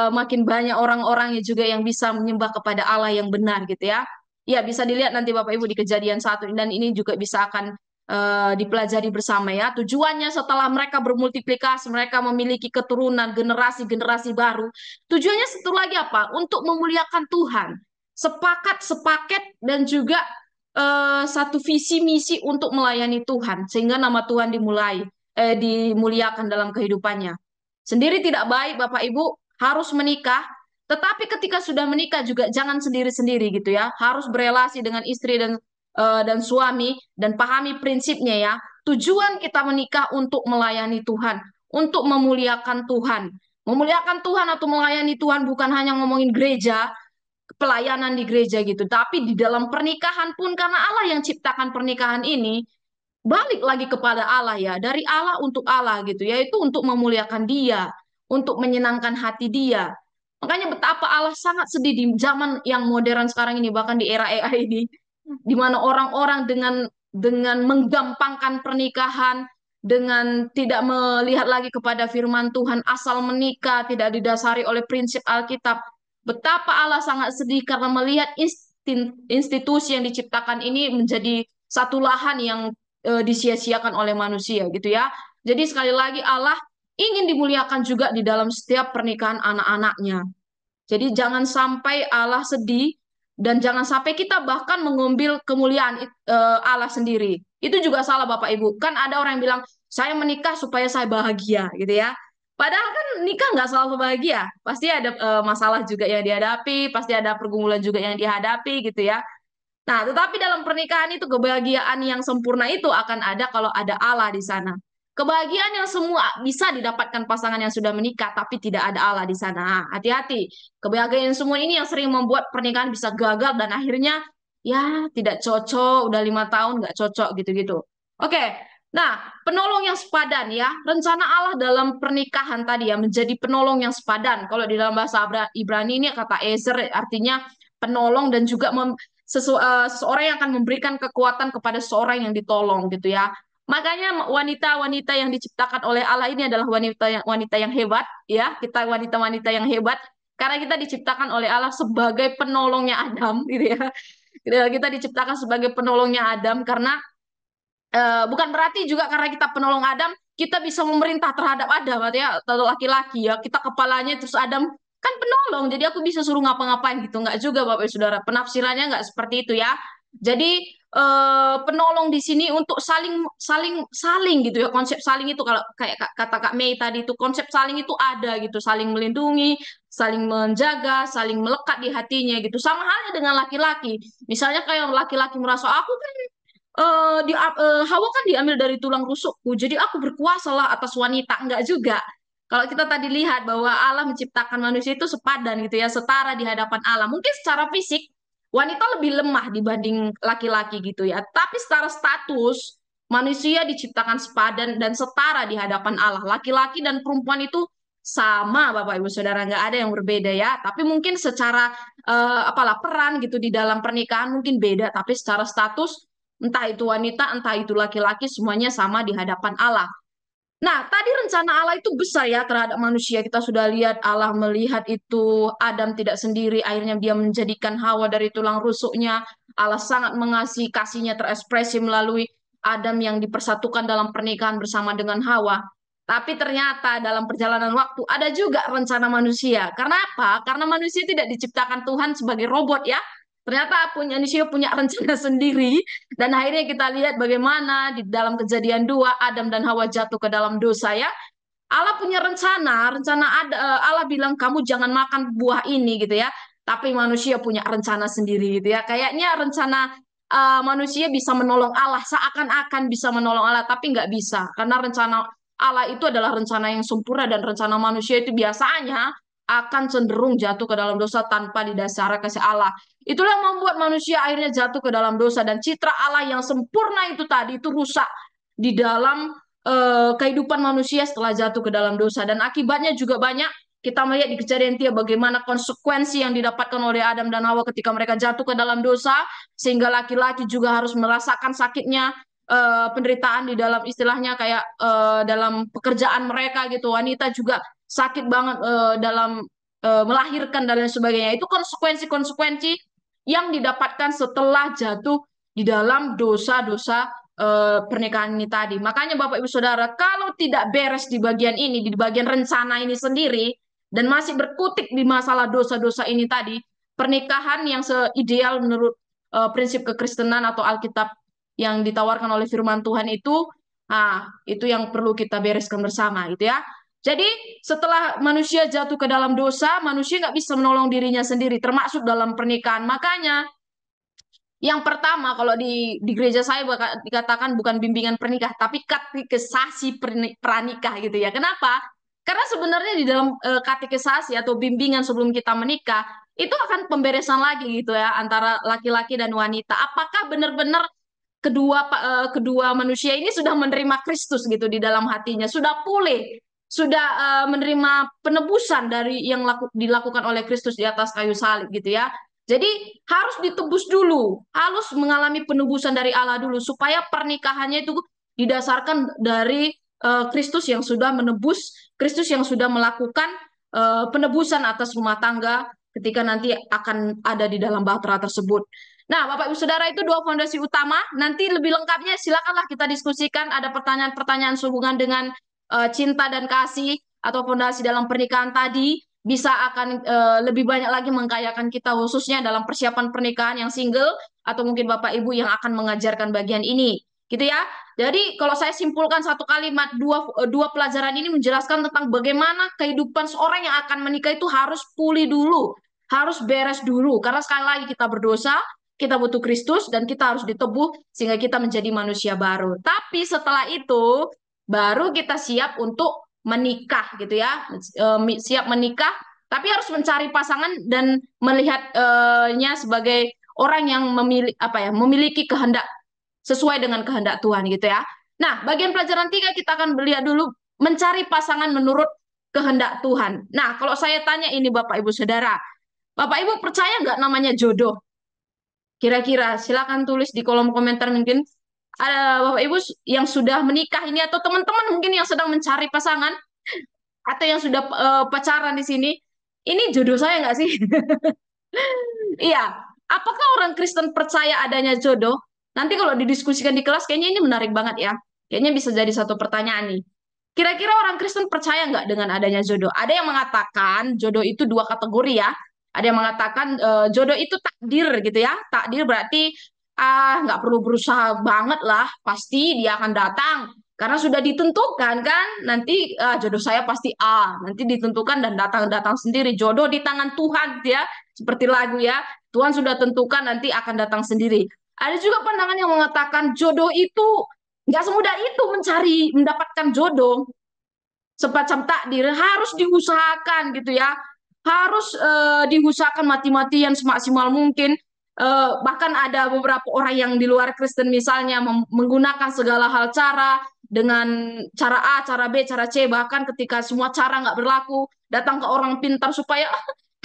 makin banyak orang-orang juga yang bisa menyembah kepada Allah yang benar gitu ya. Ya, bisa dilihat nanti Bapak Ibu di Kejadian 1, dan ini juga bisa akan dipelajari bersama ya. Tujuannya setelah mereka bermultiplikasi, mereka memiliki keturunan, generasi-generasi baru. Tujuannya satu lagi apa? Untuk memuliakan Tuhan. Sepaket dan juga satu visi misi untuk melayani Tuhan, sehingga nama Tuhan dimuliakan dalam kehidupannya. Sendiri tidak baik, Bapak Ibu, harus menikah. Tetapi ketika sudah menikah juga jangan sendiri-sendiri gitu ya. Harus berelasi dengan istri dan suami, dan pahami prinsipnya ya. Tujuan kita menikah untuk melayani Tuhan, untuk memuliakan Tuhan. Memuliakan Tuhan atau melayani Tuhan bukan hanya ngomongin gereja, pelayanan di gereja gitu. Tapi di dalam pernikahan pun karena Allah yang ciptakan pernikahan ini, balik lagi kepada Allah ya, dari Allah untuk Allah gitu, yaitu untuk memuliakan Dia, untuk menyenangkan hati Dia. Makanya betapa Allah sangat sedih di zaman yang modern sekarang ini, bahkan di era AI ini, di mana orang-orang dengan menggampangkan pernikahan, dengan tidak melihat lagi kepada firman Tuhan, asal menikah tidak didasari oleh prinsip Alkitab. Betapa Allah sangat sedih karena melihat institusi yang diciptakan ini menjadi satu lahan yang disia-siakan oleh manusia gitu ya. Jadi sekali lagi Allah ingin dimuliakan juga di dalam setiap pernikahan anak-anaknya. Jadi jangan sampai Allah sedih dan jangan sampai kita bahkan mengambil kemuliaan Allah sendiri. Itu juga salah Bapak Ibu. Kan ada orang yang bilang, saya menikah supaya saya bahagia gitu ya. Padahal kan nikah nggak selalu bahagia. Pasti ada masalah juga yang dihadapi, pasti ada pergumulan juga yang dihadapi gitu ya. Nah, tetapi dalam pernikahan itu kebahagiaan yang sempurna itu akan ada kalau ada Allah di sana. Kebahagiaan yang semua bisa didapatkan pasangan yang sudah menikah, tapi tidak ada Allah di sana. Nah, hati-hati. Kebahagiaan yang semua ini yang sering membuat pernikahan bisa gagal dan akhirnya ya tidak cocok, udah 5 tahun nggak cocok gitu-gitu. Oke, nah penolong yang sepadan ya. Rencana Allah dalam pernikahan tadi ya menjadi penolong yang sepadan. Kalau di dalam bahasa Ibrani ini kata Ezer artinya penolong dan juga seseorang yang akan memberikan kekuatan kepada seorang yang ditolong gitu ya. Makanya wanita-wanita yang diciptakan oleh Allah ini adalah wanita yang hebat ya. Kita wanita-wanita yang hebat karena kita diciptakan oleh Allah sebagai penolongnya Adam gitu ya. Kita diciptakan sebagai penolongnya Adam karena bukan berarti juga karena kita penolong Adam kita bisa memerintah terhadap Adam ya atau laki-laki ya. Kita kepalanya terus Adam kan penolong jadi aku bisa suruh ngapa-ngapain gitu nggak juga Bapak Ibu Saudara, penafsirannya nggak seperti itu ya. Jadi penolong di sini untuk saling saling saling gitu ya, konsep saling itu kalau kayak kata Kak Mei tadi itu konsep saling itu ada gitu, saling melindungi, saling menjaga, saling melekat di hatinya gitu, sama halnya dengan laki-laki. Misalnya kayak laki-laki merasa aku kan Hawa kan diambil dari tulang rusukku, jadi aku berkuasa lah atas wanita. Enggak juga. Kalau kita tadi lihat bahwa Allah menciptakan manusia itu sepadan gitu ya, setara di hadapan Allah. Mungkin secara fisik wanita lebih lemah dibanding laki-laki gitu ya. Tapi secara status manusia diciptakan sepadan dan setara di hadapan Allah. Laki-laki dan perempuan itu sama Bapak Ibu Saudara, nggak ada yang berbeda ya. Tapi mungkin secara apalah peran gitu di dalam pernikahan mungkin beda, tapi secara status entah itu wanita, entah itu laki-laki, semuanya sama di hadapan Allah. Nah, tadi rencana Allah itu besar ya terhadap manusia. Kita sudah lihat Allah melihat itu Adam tidak sendiri, akhirnya dia menjadikan Hawa dari tulang rusuknya. Allah sangat mengasihi, kasihnya terekspresi melalui Adam yang dipersatukan dalam pernikahan bersama dengan Hawa. Tapi ternyata dalam perjalanan waktu ada juga rencana manusia. Karena apa? Karena manusia tidak diciptakan Tuhan sebagai robot ya. Ternyata manusia punya rencana sendiri dan akhirnya kita lihat bagaimana di dalam Kejadian 2 Adam dan Hawa jatuh ke dalam dosa ya. Allah punya rencana Allah bilang kamu jangan makan buah ini gitu ya. Tapi manusia punya rencana sendiri gitu ya. Kayaknya rencana manusia bisa menolong Allah, seakan-akan bisa menolong Allah, tapi nggak bisa. Karena rencana Allah itu adalah rencana yang sempurna dan rencana manusia itu biasanya akan cenderung jatuh ke dalam dosa tanpa didasari kasih Allah. Itulah yang membuat manusia akhirnya jatuh ke dalam dosa dan citra Allah yang sempurna itu tadi itu rusak di dalam kehidupan manusia setelah jatuh ke dalam dosa dan akibatnya juga banyak. Kita melihat di Kejadian 3 bagaimana konsekuensi yang didapatkan oleh Adam dan Hawa ketika mereka jatuh ke dalam dosa sehingga laki-laki juga harus merasakan sakitnya penderitaan di dalam istilahnya kayak dalam pekerjaan mereka gitu. Wanita juga sakit banget dalam melahirkan dan lain sebagainya. Itu konsekuensi-konsekuensi yang didapatkan setelah jatuh di dalam dosa-dosa pernikahan ini tadi. Makanya Bapak Ibu Saudara, kalau tidak beres di bagian ini, di bagian rencana ini sendiri, dan masih berkutik di masalah dosa-dosa ini tadi, pernikahan yang seideal menurut prinsip kekristenan atau Alkitab yang ditawarkan oleh firman Tuhan itu yang perlu kita bereskan bersama, gitu ya. Jadi setelah manusia jatuh ke dalam dosa, manusia nggak bisa menolong dirinya sendiri, termasuk dalam pernikahan. Makanya yang pertama kalau di gereja saya dikatakan bukan bimbingan pernikah, tapi katekisasi pranikah gitu ya. Kenapa? Karena sebenarnya di dalam katekisasi atau bimbingan sebelum kita menikah, itu akan pemberesan lagi gitu ya antara laki-laki dan wanita. Apakah benar-benar kedua manusia ini sudah menerima Kristus gitu di dalam hatinya, sudah pulih, sudah menerima penebusan dari yang dilakukan oleh Kristus di atas kayu salib gitu ya. Jadi harus ditebus dulu, harus mengalami penebusan dari Allah dulu supaya pernikahannya itu didasarkan dari Kristus yang sudah menebus, Kristus yang sudah melakukan penebusan atas rumah tangga ketika nanti akan ada di dalam bahtera tersebut. Nah, Bapak Ibu Saudara, itu dua fondasi utama. Nanti lebih lengkapnya silakanlah kita diskusikan. Ada pertanyaan-pertanyaan sehubungan dengan cinta dan kasih atau fondasi dalam pernikahan tadi bisa akan lebih banyak lagi mengkayakan kita khususnya dalam persiapan pernikahan yang single atau mungkin Bapak Ibu yang akan mengajarkan bagian ini. Gitu ya. Jadi kalau saya simpulkan satu kalimat, dua pelajaran ini menjelaskan tentang bagaimana kehidupan seorang yang akan menikah itu harus pulih dulu, harus beres dulu. Karena sekali lagi kita berdosa, kita butuh Kristus dan kita harus ditebuh sehingga kita menjadi manusia baru. Tapi setelah itu baru kita siap untuk menikah gitu ya, siap menikah. Tapi harus mencari pasangan dan melihatnya sebagai orang yang memiliki kehendak sesuai dengan kehendak Tuhan gitu ya. Nah, bagian pelajaran 3 kita akan melihat dulu mencari pasangan menurut kehendak Tuhan. Nah, kalau saya tanya ini Bapak Ibu Saudara, Bapak Ibu percaya nggak namanya jodoh? Kira-kira silakan tulis di kolom komentar mungkin ada Bapak Ibu yang sudah menikah ini atau teman-teman mungkin yang sedang mencari pasangan atau yang sudah pacaran di sini. Ini jodoh saya nggak sih? Iya. Apakah orang Kristen percaya adanya jodoh? Nanti kalau didiskusikan di kelas, kayaknya ini menarik banget ya. Kayaknya bisa jadi satu pertanyaan nih. Kira-kira orang Kristen percaya nggak dengan adanya jodoh? Ada yang mengatakan jodoh itu dua kategori ya. Ada yang mengatakan jodoh itu takdir gitu ya. Takdir berarti nggak perlu berusaha banget lah, pasti dia akan datang. Karena sudah ditentukan kan, nanti jodoh saya pasti A. Nanti ditentukan dan datang-datang sendiri. Jodoh di tangan Tuhan ya, seperti lagu ya. Tuhan sudah tentukan nanti akan datang sendiri. Ada juga pandangan yang mengatakan jodoh itu nggak semudah itu mendapatkan jodoh. Semacam takdir harus diusahakan gitu ya, harus diusahakan mati-matian semaksimal mungkin. Bahkan ada beberapa orang yang di luar Kristen misalnya menggunakan segala hal cara dengan cara A, cara B, cara C, bahkan ketika semua cara nggak berlaku datang ke orang pintar supaya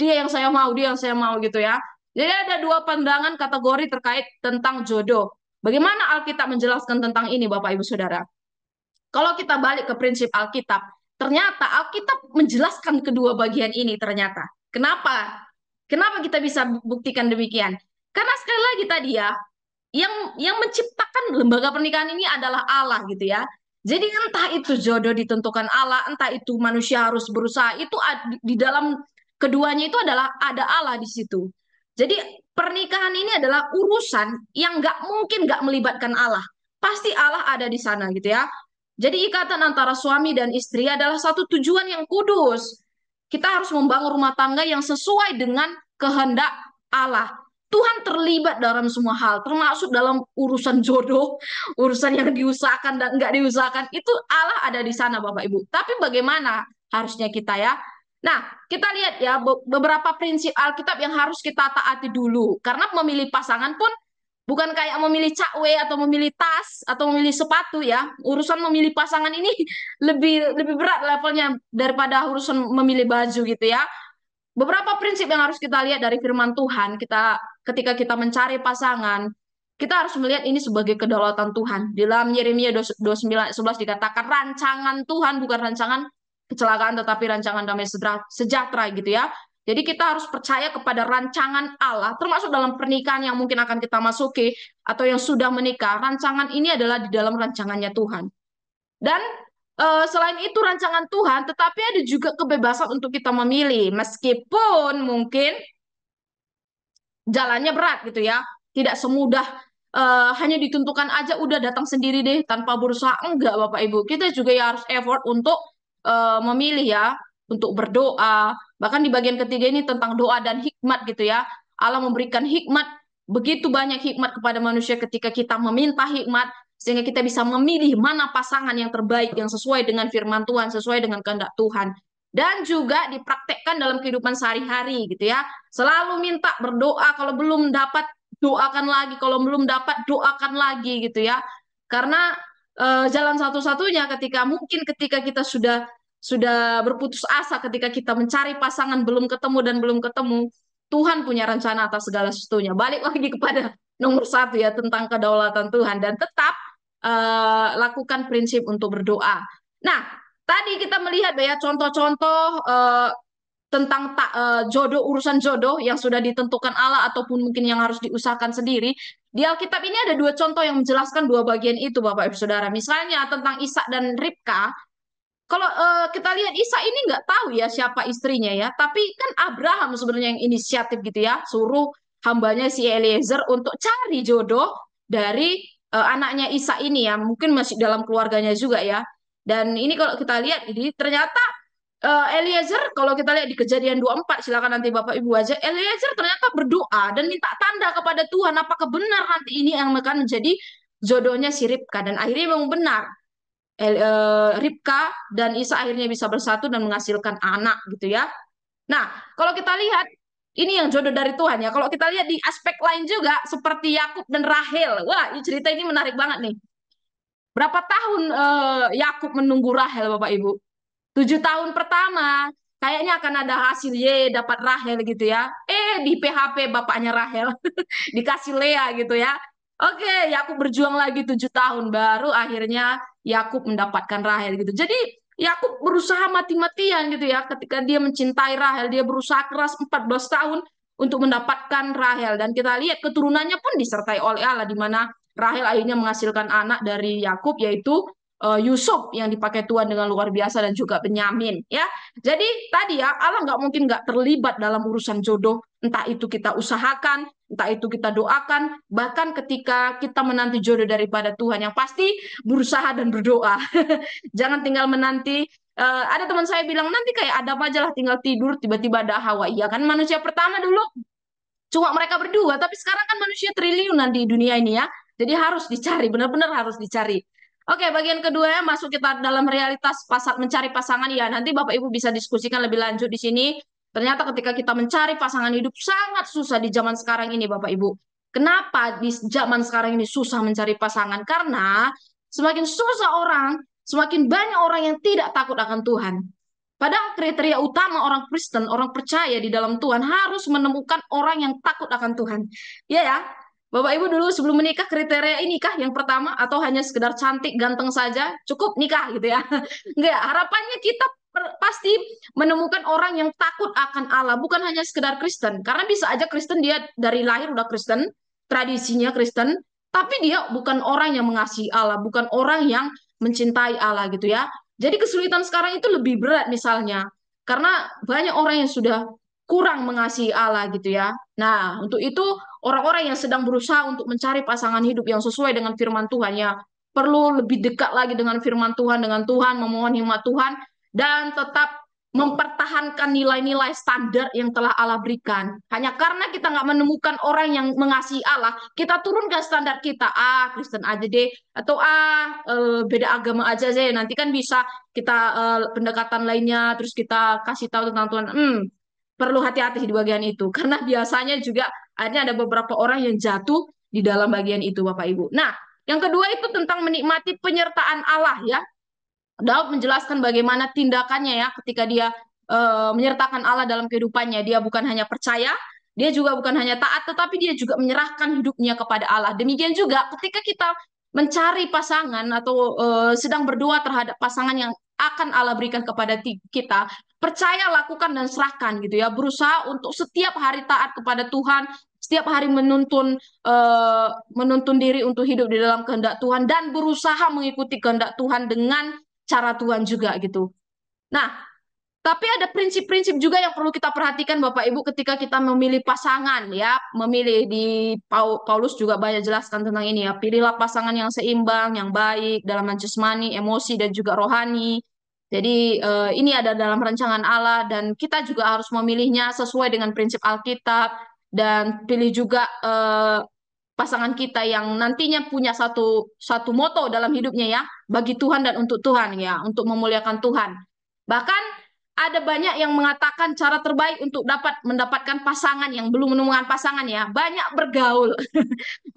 dia yang saya mau, dia yang saya mau gitu ya. Jadi ada dua pandangan kategori terkait tentang jodoh. Bagaimana Alkitab menjelaskan tentang ini, Bapak Ibu Saudara? Kalau kita balik ke prinsip Alkitab, ternyata Alkitab menjelaskan kedua bagian ini ternyata. Kenapa? Kenapa kita bisa buktikan demikian? Karena sekali lagi tadi ya, yang menciptakan lembaga pernikahan ini adalah Allah gitu ya. Jadi entah itu jodoh ditentukan Allah, entah itu manusia harus berusaha, itu di dalam keduanya itu adalah ada Allah di situ. Jadi pernikahan ini adalah urusan yang nggak mungkin nggak melibatkan Allah. Pasti Allah ada di sana gitu ya. Jadi ikatan antara suami dan istri adalah satu tujuan yang kudus. Kita harus membangun rumah tangga yang sesuai dengan kehendak Allah. Tuhan terlibat dalam semua hal, termasuk dalam urusan jodoh, urusan yang diusahakan dan nggak diusahakan. Itu Allah ada di sana, Bapak Ibu. Tapi bagaimana harusnya kita ya? Nah, kita lihat ya beberapa prinsip Alkitab yang harus kita taati dulu. Karena memilih pasangan pun bukan kayak memilih cakwe atau memilih tas atau memilih sepatu ya. Urusan memilih pasangan ini lebih berat levelnya daripada urusan memilih baju gitu ya. Beberapa prinsip yang harus kita lihat dari firman Tuhan, ketika kita mencari pasangan, kita harus melihat ini sebagai kedaulatan Tuhan. Di dalam Yeremia 29:11 dikatakan rancangan Tuhan bukan rancangan kecelakaan tetapi rancangan damai sejahtera gitu ya. Jadi kita harus percaya kepada rancangan Allah, termasuk dalam pernikahan yang mungkin akan kita masuki atau yang sudah menikah. Rancangan ini adalah di dalam rancangannya Tuhan. Dan selain itu rancangan Tuhan, tetapi ada juga kebebasan untuk kita memilih, meskipun mungkin jalannya berat gitu ya, tidak semudah hanya ditentukan aja udah datang sendiri deh tanpa berusaha. Enggak, Bapak Ibu, kita juga ya harus effort untuk memilih ya, untuk berdoa. Bahkan di bagian ketiga ini tentang doa dan hikmat gitu ya. Allah memberikan hikmat, begitu banyak hikmat kepada manusia ketika kita meminta hikmat, sehingga kita bisa memilih mana pasangan yang terbaik, yang sesuai dengan firman Tuhan, sesuai dengan kehendak Tuhan. Dan juga dipraktekkan dalam kehidupan sehari-hari gitu ya. Selalu minta berdoa, kalau belum dapat doakan lagi, kalau belum dapat doakan lagi gitu ya. Karena jalan satu-satunya ketika kita sudah berputus asa, ketika kita mencari pasangan belum ketemu dan belum ketemu, Tuhan punya rencana atas segala sesuatunya. Balik lagi kepada nomor satu ya, tentang kedaulatan Tuhan, dan tetap lakukan prinsip untuk berdoa. Nah, tadi kita melihat ya contoh-contoh tentang jodoh, urusan jodoh yang sudah ditentukan Allah ataupun mungkin yang harus diusahakan sendiri. Di Alkitab ini ada dua contoh yang menjelaskan dua bagian itu, Bapak Ibu Saudara. Misalnya tentang Ishak dan Ribka. Kalau kita lihat Ishak ini nggak tahu ya siapa istrinya ya, tapi kan Abraham sebenarnya yang inisiatif gitu ya, suruh hambanya si Eliezer untuk cari jodoh dari anaknya Ishak ini ya, mungkin masih dalam keluarganya juga ya. Dan ini kalau kita lihat, ini ternyata Eliezer, kalau kita lihat di Kejadian 24, silakan nanti Bapak Ibu aja, Eliezer ternyata berdoa dan minta tanda kepada Tuhan, apakah benar nanti ini yang akan menjadi jodohnya si Ribka. Dan akhirnya memang benar. Ribka dan Isa akhirnya bisa bersatu dan menghasilkan anak gitu ya. Nah, kalau kita lihat ini yang jodoh dari Tuhan ya. Kalau kita lihat di aspek lain juga seperti Yakub dan Rahel. Wah, cerita ini menarik banget nih. Berapa tahun Yakub menunggu Rahel, Bapak Ibu? 7 tahun pertama, kayaknya akan ada hasil, dapat Rahel gitu ya. Di PHP bapaknya Rahel, dikasih Lea gitu ya. Oke, Yakub berjuang lagi 7 tahun, baru akhirnya Yakub mendapatkan Rahel gitu. Jadi Yakub berusaha mati-matian gitu ya. Ketika dia mencintai Rahel, dia berusaha keras 14 tahun untuk mendapatkan Rahel. Dan kita lihat keturunannya pun disertai oleh Allah, di mana Rahel akhirnya menghasilkan anak dari Yakub, yaitu Yusuf yang dipakai Tuhan dengan luar biasa, dan juga Benyamin ya. Jadi tadi ya, Allah nggak mungkin nggak terlibat dalam urusan jodoh, entah itu kita usahakan, entah itu kita doakan, bahkan ketika kita menanti jodoh daripada Tuhan, yang pasti berusaha dan berdoa. Jangan tinggal menanti. Ada teman saya bilang, nanti kayak ada apa aja lah, tinggal tidur tiba-tiba ada Hawa. Iya kan, manusia pertama dulu cuma mereka berdua, tapi sekarang kan manusia triliunan di dunia ini ya. Jadi harus dicari, benar-benar harus dicari. Oke, bagian kedua ya, masuk kita dalam realitas mencari pasangan ya. Nanti Bapak Ibu bisa diskusikan lebih lanjut di sini. Ternyata ketika kita mencari pasangan hidup sangat susah di zaman sekarang ini, Bapak Ibu. Kenapa di zaman sekarang ini susah mencari pasangan? Karena semakin susah orang, semakin banyak orang yang tidak takut akan Tuhan. Padahal kriteria utama orang Kristen, orang percaya di dalam Tuhan, harus menemukan orang yang takut akan Tuhan. Iya ya, Bapak Ibu dulu sebelum menikah kriteria ini kah yang pertama, atau hanya sekedar cantik, ganteng saja, cukup nikah gitu ya? Enggak, harapannya kita pasti menemukan orang yang takut akan Allah, bukan hanya sekedar Kristen. Karena bisa aja Kristen, dia dari lahir udah Kristen, tradisinya Kristen, tapi dia bukan orang yang mengasihi Allah, bukan orang yang mencintai Allah gitu ya. Jadi kesulitan sekarang itu lebih berat misalnya, karena banyak orang yang sudah kurang mengasihi Allah gitu ya. Nah, untuk itu orang-orang yang sedang berusaha untuk mencari pasangan hidup yang sesuai dengan firman Tuhan ya, perlu lebih dekat lagi dengan firman Tuhan, dengan Tuhan, memohon hikmat Tuhan, dan tetap mempertahankan nilai-nilai standar yang telah Allah berikan. Hanya karena kita nggak menemukan orang yang mengasihi Allah, kita turunkan standar kita. Kristen aja deh, atau beda agama aja deh. Nanti kan bisa kita pendekatan lainnya, terus kita kasih tahu tentang Tuhan. Perlu hati-hati di bagian itu, karena biasanya juga ada beberapa orang yang jatuh di dalam bagian itu, Bapak Ibu. Nah, yang kedua itu tentang menikmati penyertaan Allah ya. Daud menjelaskan bagaimana tindakannya ya ketika dia menyertakan Allah dalam kehidupannya. Dia bukan hanya percaya, dia juga bukan hanya taat, tetapi dia juga menyerahkan hidupnya kepada Allah. Demikian juga ketika kita mencari pasangan atau sedang berdoa terhadap pasangan yang akan Allah berikan kepada kita, percaya, lakukan, dan serahkan gitu ya. Berusaha untuk setiap hari taat kepada Tuhan, setiap hari menuntun diri untuk hidup di dalam kehendak Tuhan, dan berusaha mengikuti kehendak Tuhan dengan cara Tuhan juga gitu. Nah, tapi ada prinsip-prinsip juga yang perlu kita perhatikan Bapak Ibu ketika kita memilih pasangan ya. Memilih, di Paulus juga banyak jelaskan tentang ini ya. Pilihlah pasangan yang seimbang, yang baik dalam jasmani, emosi, dan juga rohani. Jadi ini ada dalam rancangan Allah, dan kita juga harus memilihnya sesuai dengan prinsip Alkitab, dan pilih juga pasangan kita yang nantinya punya satu moto dalam hidupnya ya, bagi Tuhan dan untuk Tuhan ya, untuk memuliakan Tuhan. Bahkan ada banyak yang mengatakan cara terbaik untuk dapat mendapatkan pasangan yang belum menemukan pasangan ya, banyak bergaul,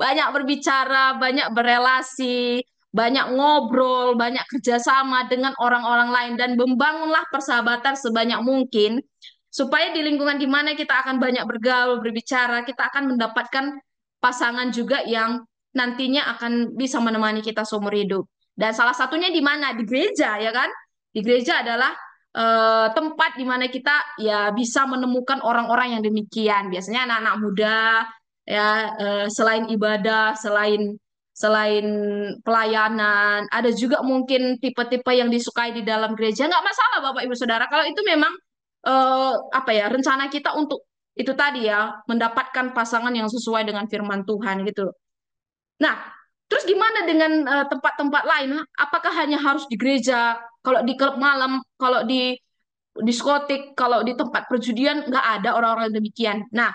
banyak berbicara, banyak berelasi, banyak ngobrol, banyak kerjasama dengan orang-orang lain dan membangunlah persahabatan sebanyak mungkin supaya di lingkungan di mana kita akan banyak bergaul, berbicara, kita akan mendapatkan pasangan juga yang nantinya akan bisa menemani kita seumur hidup. Dan salah satunya di mana? Di gereja, ya kan? Di gereja adalah tempat di mana kita ya bisa menemukan orang-orang yang demikian. Biasanya anak-anak muda ya, selain ibadah, selain selain pelayanan, ada juga mungkin tipe-tipe yang disukai di dalam gereja. Nggak masalah Bapak Ibu Saudara, kalau itu memang apa ya, rencana kita untuk itu tadi ya, mendapatkan pasangan yang sesuai dengan firman Tuhan gitu. Nah, terus gimana dengan tempat-tempat lain? Apakah hanya harus di gereja? Kalau di klub malam, kalau di diskotik, kalau di tempat perjudian, nggak ada orang-orang demikian. Nah,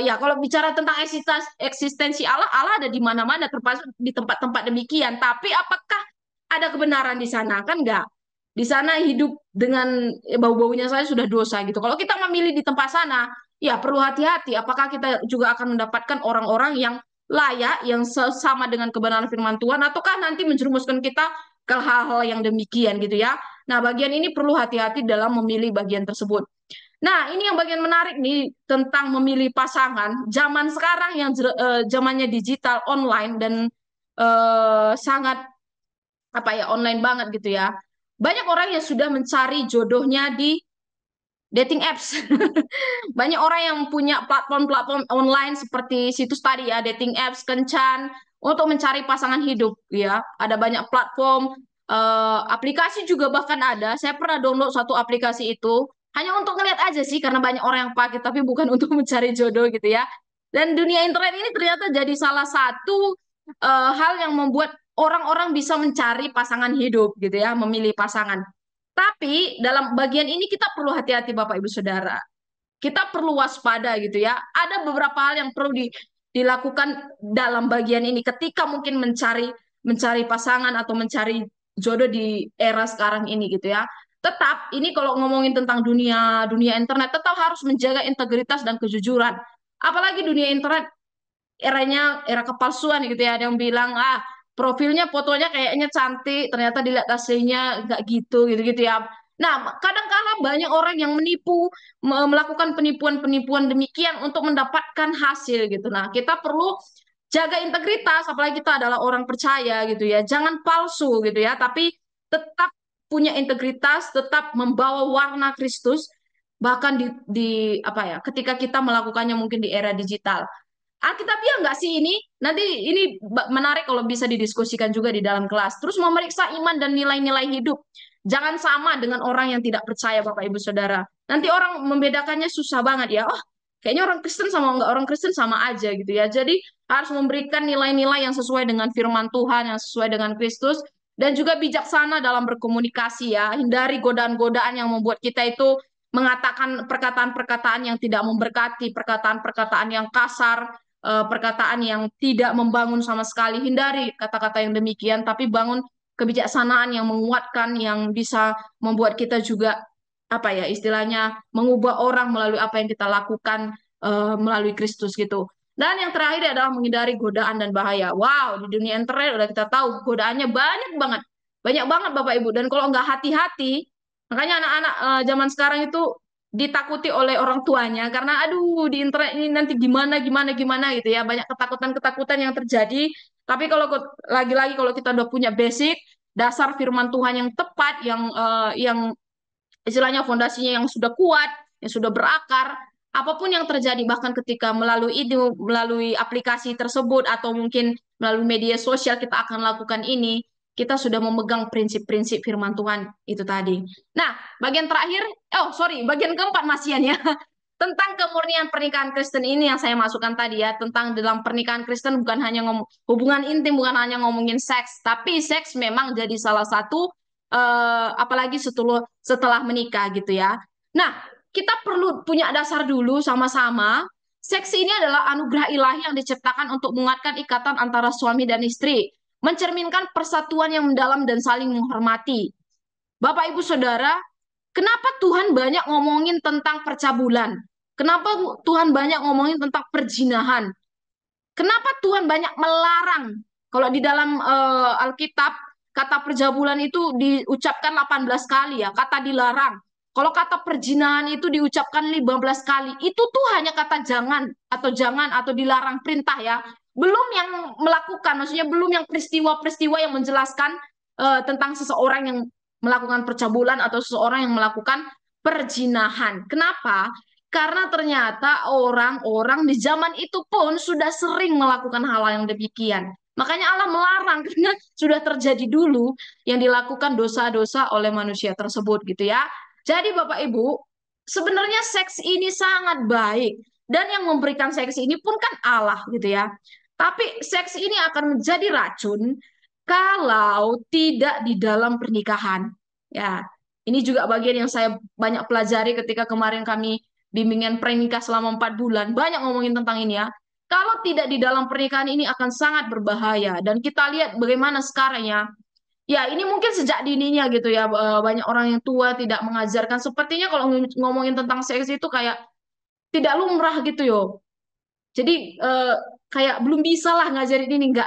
ya kalau bicara tentang eksistensi Allah, Allah ada di mana-mana, termasuk di tempat-tempat demikian. Tapi apakah ada kebenaran di sana? Kan nggak. Di sana hidup dengan bau-baunya saya sudah dosa gitu. Kalau kita memilih di tempat sana, ya perlu hati-hati. Apakah kita juga akan mendapatkan orang-orang yang layak, yang sama dengan kebenaran firman Tuhan, ataukah nanti menjerumuskan kita ke hal-hal yang demikian gitu ya. Nah, bagian ini perlu hati-hati dalam memilih bagian tersebut. Nah, ini yang bagian menarik nih tentang memilih pasangan. Zaman sekarang yang zamannya digital, online dan sangat apa ya, online banget gitu ya. Banyak orang yang sudah mencari jodohnya di dating apps. Banyak orang yang punya platform-platform online seperti situs tadi ya, dating apps, Kencan, untuk mencari pasangan hidup ya. Ada banyak platform, aplikasi juga bahkan ada. Saya pernah download satu aplikasi itu hanya untuk ngeliat aja sih, karena banyak orang yang pakai, tapi bukan untuk mencari jodoh gitu ya. Dan dunia internet ini ternyata jadi salah satu hal yang membuat orang-orang bisa mencari pasangan hidup gitu ya, memilih pasangan. Tapi dalam bagian ini kita perlu hati-hati Bapak Ibu Saudara. Kita perlu waspada gitu ya. Ada beberapa hal yang perlu dilakukan dalam bagian ini ketika mungkin mencari mencari pasangan atau mencari jodoh di era sekarang ini gitu ya. Tetap ini kalau ngomongin tentang dunia dunia internet, tetap harus menjaga integritas dan kejujuran. Apalagi dunia internet eranya era kepalsuan gitu ya. Ada yang bilang profilnya fotonya kayaknya cantik, ternyata dilihat aslinya nggak gitu gitu ya. Nah, kadang-kala banyak orang yang menipu, melakukan penipuan-penipuan demikian untuk mendapatkan hasil gitu. Nah, kita perlu jaga integritas, apalagi kita adalah orang percaya gitu ya. Jangan palsu gitu ya, tapi tetap punya integritas, tetap membawa warna Kristus, bahkan di apa ya, ketika kita melakukannya mungkin di era digital. Alkitabiah nggak sih ini? Nanti ini menarik kalau bisa didiskusikan juga di dalam kelas. Terus memeriksa iman dan nilai-nilai hidup. Jangan sama dengan orang yang tidak percaya, Bapak Ibu Saudara. Nanti orang membedakannya susah banget ya. Oh, kayaknya orang Kristen sama nggak orang Kristen sama aja gitu ya. Jadi harus memberikan nilai-nilai yang sesuai dengan firman Tuhan, yang sesuai dengan Kristus, dan juga bijaksana dalam berkomunikasi ya. Hindari godaan-godaan yang membuat kita itu mengatakan perkataan-perkataan yang tidak memberkati, perkataan-perkataan yang kasar, perkataan yang tidak membangun sama sekali. Hindari kata-kata yang demikian, tapi bangun kebijaksanaan yang menguatkan, yang bisa membuat kita juga apa ya istilahnya mengubah orang melalui apa yang kita lakukan melalui Kristus gitu. Dan yang terakhir adalah menghindari godaan dan bahaya. Wow, di dunia internet udah kita tahu godaannya banyak banget Bapak Ibu. Dan kalau nggak hati-hati, makanya anak-anak zaman sekarang itu ditakuti oleh orang tuanya karena aduh di internet ini nanti gimana gimana gimana gitu ya, banyak ketakutan-ketakutan yang terjadi. Tapi kalau lagi-lagi kalau kita udah punya basic dasar firman Tuhan yang tepat, yang istilahnya fondasinya yang sudah kuat, yang sudah berakar, apapun yang terjadi bahkan ketika melalui aplikasi tersebut atau mungkin melalui media sosial kita akan lakukan ini, kita sudah memegang prinsip-prinsip firman Tuhan itu tadi. Nah, bagian terakhir, bagian keempat Mas Ian ya. Tentang kemurnian pernikahan Kristen ini yang saya masukkan tadi ya, tentang dalam pernikahan Kristen bukan hanya hubungan intim, bukan hanya ngomongin seks, tapi seks memang jadi salah satu apalagi setelah menikah gitu ya. Nah, kita perlu punya dasar dulu sama-sama Seks ini adalah anugerah ilahi yang diciptakan untuk menguatkan ikatan antara suami dan istri, mencerminkan persatuan yang mendalam dan saling menghormati. Bapak, Ibu, Saudara, kenapa Tuhan banyak ngomongin tentang percabulan? Kenapa Tuhan banyak ngomongin tentang perzinahan? Kenapa Tuhan banyak melarang? Kalau di dalam Alkitab, kata percabulan itu diucapkan 18 kali ya, kata dilarang. Kalau kata perzinahan itu diucapkan 15 kali. Itu tuh hanya kata jangan atau dilarang perintah ya. Belum yang melakukan, maksudnya belum yang peristiwa-peristiwa yang menjelaskan tentang seseorang yang melakukan percabulan atau seseorang yang melakukan perzinahan. Kenapa? Karena ternyata orang-orang di zaman itu pun sudah sering melakukan hal yang demikian. Makanya Allah melarang karena sudah terjadi dulu yang dilakukan dosa-dosa oleh manusia tersebut gitu ya. Jadi Bapak Ibu, sebenarnya seks ini sangat baik dan yang memberikan seks ini pun kan Allah gitu ya. Tapi seks ini akan menjadi racun kalau tidak di dalam pernikahan. Ya, ini juga bagian yang saya banyak pelajari ketika kemarin kami bimbingan pernikah selama 4 bulan. Banyak ngomongin tentang ini ya. Kalau tidak di dalam pernikahan ini akan sangat berbahaya. Dan kita lihat bagaimana sekarang ya. Ya, ini mungkin sejak dininya gitu ya. Banyak orang yang tua tidak mengajarkan. Sepertinya kalau ngomongin tentang seks itu kayak tidak lumrah gitu yo. Jadi kayak belum bisa lah ngajarin ini. Nggak,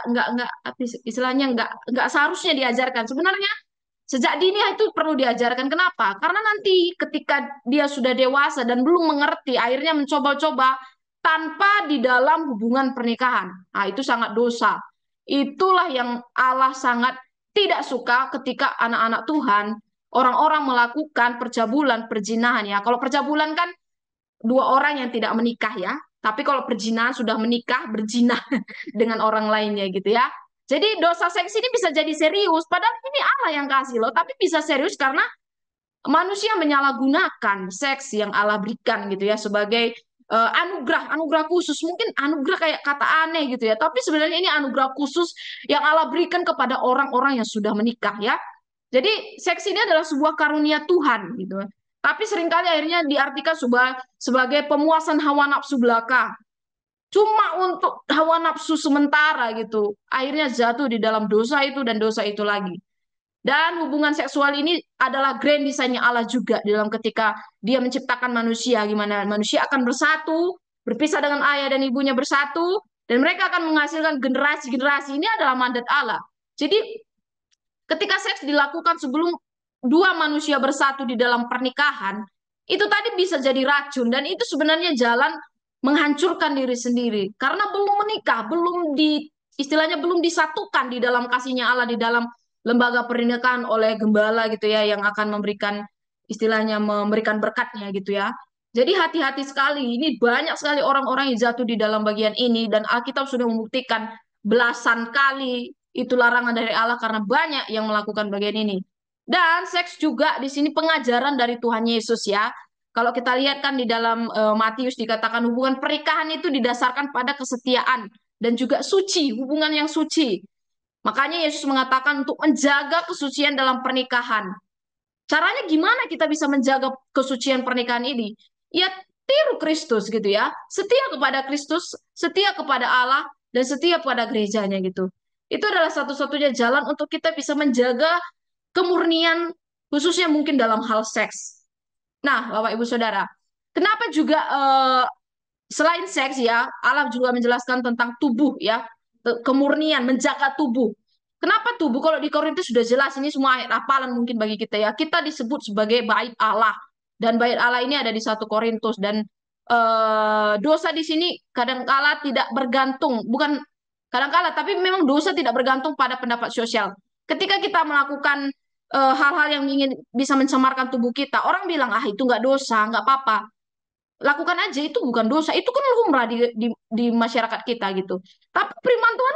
istilahnya nggak seharusnya diajarkan. Sebenarnya sejak dini itu perlu diajarkan. Kenapa? Karena nanti ketika dia sudah dewasa dan belum mengerti, akhirnya mencoba-coba tanpa di dalam hubungan pernikahan. Nah, itu sangat dosa. Itulah yang Allah sangat tidak suka ketika anak-anak Tuhan, orang-orang melakukan percabulan, perzinahan ya. Kalau percabulan kan dua orang yang tidak menikah ya. Tapi kalau perzinahan sudah menikah, berzina dengan orang lainnya gitu ya. Jadi dosa seks ini bisa jadi serius, padahal ini Allah yang kasih loh, tapi bisa serius karena manusia menyalahgunakan seks yang Allah berikan gitu ya sebagai anugerah khusus. Mungkin anugerah kayak kata aneh gitu ya, tapi sebenarnya ini anugerah khusus yang Allah berikan kepada orang-orang yang sudah menikah ya. Jadi seks ini adalah sebuah karunia Tuhan gitu. Tapi seringkali akhirnya diartikan sebagai pemuasan hawa nafsu belaka. Cuma untuk hawa nafsu sementara gitu. Akhirnya jatuh di dalam dosa itu dan dosa itu lagi. Dan hubungan seksual ini adalah grand desainnya Allah juga dalam ketika dia menciptakan manusia. Gimana manusia akan bersatu, berpisah dengan ayah dan ibunya bersatu, dan mereka akan menghasilkan generasi-generasi. Ini adalah mandat Allah. Jadi ketika seks dilakukan sebelum dua manusia bersatu di dalam pernikahan, itu tadi bisa jadi racun dan itu sebenarnya jalan menghancurkan diri sendiri karena belum menikah, istilahnya belum disatukan di dalam kasihnya Allah di dalam lembaga pernikahan oleh gembala gitu ya yang akan memberikan berkatnya gitu ya. Jadi hati-hati sekali, ini banyak sekali orang-orang yang jatuh di dalam bagian ini dan Alkitab sudah membuktikan belasan kali itu larangan dari Allah karena banyak yang melakukan bagian ini. Dan seks juga di sini pengajaran dari Tuhan Yesus ya. Kalau kita lihat kan di dalam Matius dikatakan hubungan pernikahan itu didasarkan pada kesetiaan dan juga suci, hubungan yang suci. Makanya Yesus mengatakan untuk menjaga kesucian dalam pernikahan. Caranya gimana kita bisa menjaga kesucian pernikahan ini? Ya tiru Kristus gitu ya. Setia kepada Kristus, setia kepada Allah, dan setia pada gerejanya gitu. Itu adalah satu-satunya jalan untuk kita bisa menjaga kemurnian, khususnya mungkin dalam hal seks. Nah, Bapak Ibu Saudara, kenapa juga selain seks ya, Allah juga menjelaskan tentang tubuh ya, kemurnian, menjaga tubuh. Kenapa tubuh? Kalau di Korintus sudah jelas, ini semua ayat hafalan mungkin bagi kita ya. Kita disebut sebagai bait Allah. Dan bait Allah ini ada di 1 Korintus. Dan dosa di sini kadangkala tidak bergantung, bukan kadangkala, tapi memang dosa tidak bergantung pada pendapat sosial. Ketika kita melakukan hal-hal yang ingin bisa mencemarkan tubuh kita, orang bilang, ah itu nggak dosa, nggak apa-apa. Lakukan aja, itu bukan dosa, itu kan lumrah di masyarakat kita gitu. Tapi firman Tuhan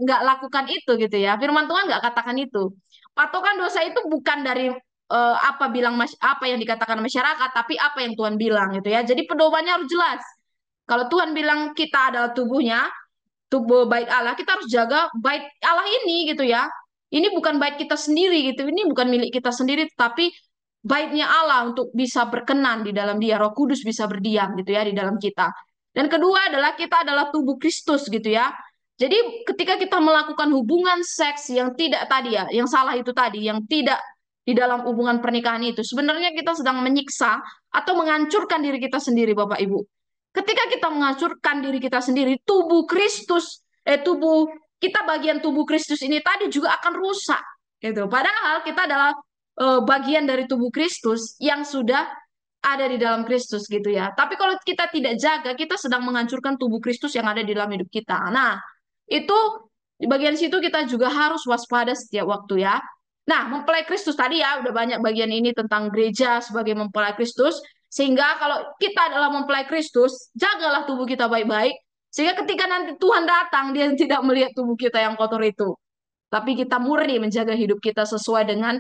nggak lakukan itu gitu ya. Firman Tuhan nggak katakan itu. Patokan dosa itu bukan dari apa yang dikatakan masyarakat, tapi apa yang Tuhan bilang gitu ya. Jadi pedomannya harus jelas. Kalau Tuhan bilang kita adalah tubuhnya, tubuh bait Allah, kita harus jaga bait Allah ini gitu ya. Ini bukan bait kita sendiri gitu. Ini bukan milik kita sendiri, tapi baiknya Allah untuk bisa berkenan di dalam dia, Roh Kudus bisa berdiam gitu ya di dalam kita. Dan kedua adalah kita adalah tubuh Kristus gitu ya. Jadi ketika kita melakukan hubungan seks yang tidak tadi ya, yang salah itu tadi, yang tidak di dalam hubungan pernikahan itu, sebenarnya kita sedang menyiksa atau menghancurkan diri kita sendiri, Bapak Ibu. Ketika kita menghancurkan diri kita sendiri, tubuh Kristus, tubuh kita bagian tubuh Kristus ini tadi juga akan rusak, gitu. Padahal kita adalah bagian dari tubuh Kristus yang sudah ada di dalam Kristus gitu ya. Tapi kalau kita tidak jaga, kita sedang menghancurkan tubuh Kristus yang ada di dalam hidup kita. Nah, itu di bagian situ kita juga harus waspada setiap waktu ya. Nah, mempelai Kristus tadi ya, udah banyak bagian ini tentang gereja sebagai mempelai Kristus. Sehingga kalau kita adalah mempelai Kristus, jagalah tubuh kita baik-baik. Sehingga ketika nanti Tuhan datang, dia tidak melihat tubuh kita yang kotor itu. Tapi kita murni menjaga hidup kita sesuai dengan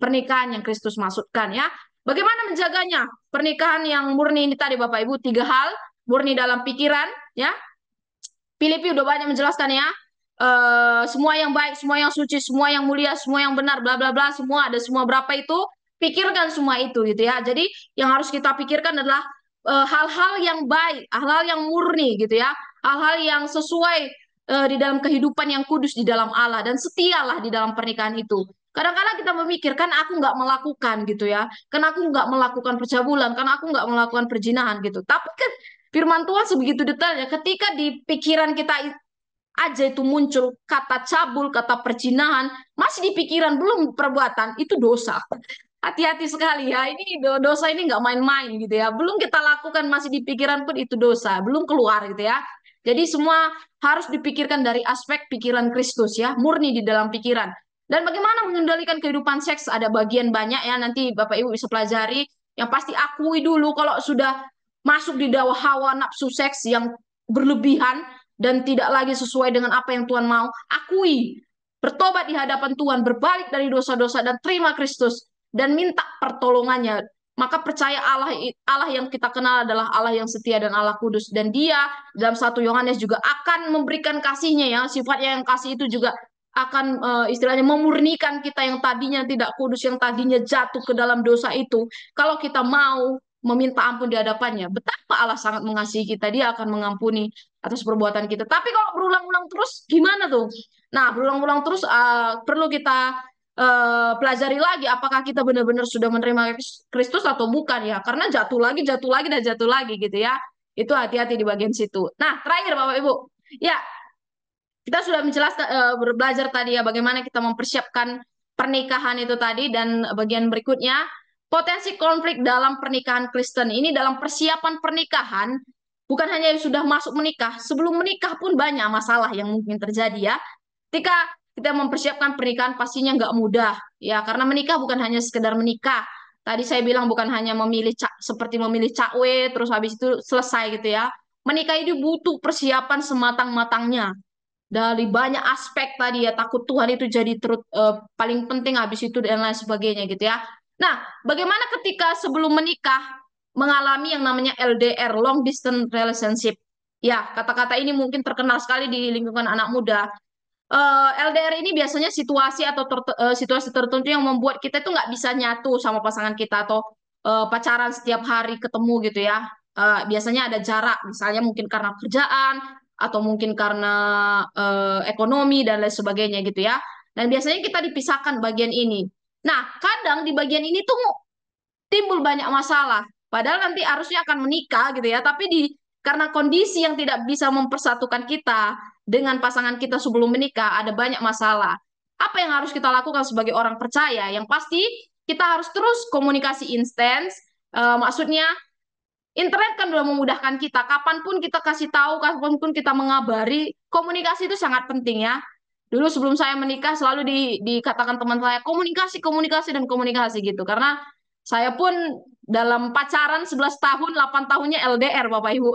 pernikahan yang Kristus maksudkan ya. Bagaimana menjaganya? Pernikahan yang murni ini tadi Bapak Ibu, 3 hal. Murni dalam pikiran ya. Filipi udah banyak menjelaskan ya. Semua yang baik, semua yang suci, semua yang mulia, semua yang benar, bla bla bla, semua ada semua berapa itu, pikirkan semua itu gitu ya. Jadi yang harus kita pikirkan adalah hal-hal yang baik, hal-hal yang murni gitu ya, hal-hal yang sesuai di dalam kehidupan yang kudus di dalam Allah dan setialah di dalam pernikahan itu. Kadang-kadang kita memikirkan aku nggak melakukan gitu ya, kan aku nggak melakukan percabulan, kan aku nggak melakukan perjinahan gitu. Tapi kan firman Tuhan sebegitu detailnya, ketika di pikiran kita aja itu muncul kata cabul, kata perjinahan, masih di pikiran belum perbuatan, itu dosa. Hati-hati sekali ya, ini dosa ini nggak main-main gitu ya. Belum kita lakukan masih di pikiran pun itu dosa, belum keluar gitu ya. Jadi semua harus dipikirkan dari aspek pikiran Kristus ya, murni di dalam pikiran. Dan bagaimana mengendalikan kehidupan seks, ada bagian banyak ya, nanti Bapak Ibu bisa pelajari. Yang pasti akui dulu kalau sudah masuk di bawah hawa nafsu seks yang berlebihan, dan tidak lagi sesuai dengan apa yang Tuhan mau, akui, bertobat di hadapan Tuhan, berbalik dari dosa-dosa dan terima Kristus dan minta pertolongannya. Maka percaya Allah yang kita kenal adalah Allah yang setia dan Allah kudus, dan Dia dalam 1 Yohanes juga akan memberikan kasihnya ya, sifatnya yang kasih itu juga akan istilahnya memurnikan kita yang tadinya tidak kudus, yang tadinya jatuh ke dalam dosa itu. Kalau kita mau meminta ampun di hadapannya, betapa Allah sangat mengasihi kita, Dia akan mengampuni atas perbuatan kita. Tapi kalau berulang-ulang terus, gimana tuh? Nah, berulang-ulang terus perlu kita pelajari lagi apakah kita benar-benar sudah menerima Kristus atau bukan ya. Karena jatuh lagi, dan jatuh lagi gitu ya. Itu hati-hati di bagian situ. Nah, terakhir Bapak Ibu. Ya, kita sudah menjelaskan, belajar tadi ya bagaimana kita mempersiapkan pernikahan itu tadi, dan bagian berikutnya potensi konflik dalam pernikahan Kristen. Ini dalam persiapan pernikahan, bukan hanya yang sudah masuk menikah, sebelum menikah pun banyak masalah yang mungkin terjadi ya. Ketika kita mempersiapkan pernikahan pastinya nggak mudah ya, karena menikah bukan hanya sekedar menikah. Tadi saya bilang bukan hanya memilih seperti memilih cakwe terus habis itu selesai gitu ya. Menikah itu butuh persiapan sematang-matangnya dari banyak aspek tadi ya, takut Tuhan itu jadi paling penting, habis itu dan lain sebagainya gitu ya. Nah, bagaimana ketika sebelum menikah mengalami yang namanya LDR, long distance relationship? Ya, kata-kata ini mungkin terkenal sekali di lingkungan anak muda. LDR ini biasanya situasi atau situasi tertentu yang membuat kita itu nggak bisa nyatu sama pasangan kita, atau pacaran setiap hari ketemu gitu ya. Biasanya ada jarak, misalnya mungkin karena kerjaan atau mungkin karena ekonomi dan lain sebagainya gitu ya. Dan biasanya kita dipisahkan bagian ini. Nah, kadang di bagian ini tuh timbul banyak masalah. Padahal nanti harusnya akan menikah gitu ya, tapi karena kondisi yang tidak bisa mempersatukan kita dengan pasangan kita sebelum menikah, ada banyak masalah. Apa yang harus kita lakukan sebagai orang percaya? Yang pasti kita harus terus komunikasi intens. Maksudnya internet kan sudah memudahkan kita. Kapanpun kita kasih tahu, kapanpun kita mengabari, komunikasi itu sangat penting ya. Dulu sebelum saya menikah selalu dikatakan teman saya, komunikasi, komunikasi, dan komunikasi gitu. Karena saya pun dalam pacaran 11 tahun, 8 tahunnya LDR Bapak Ibu.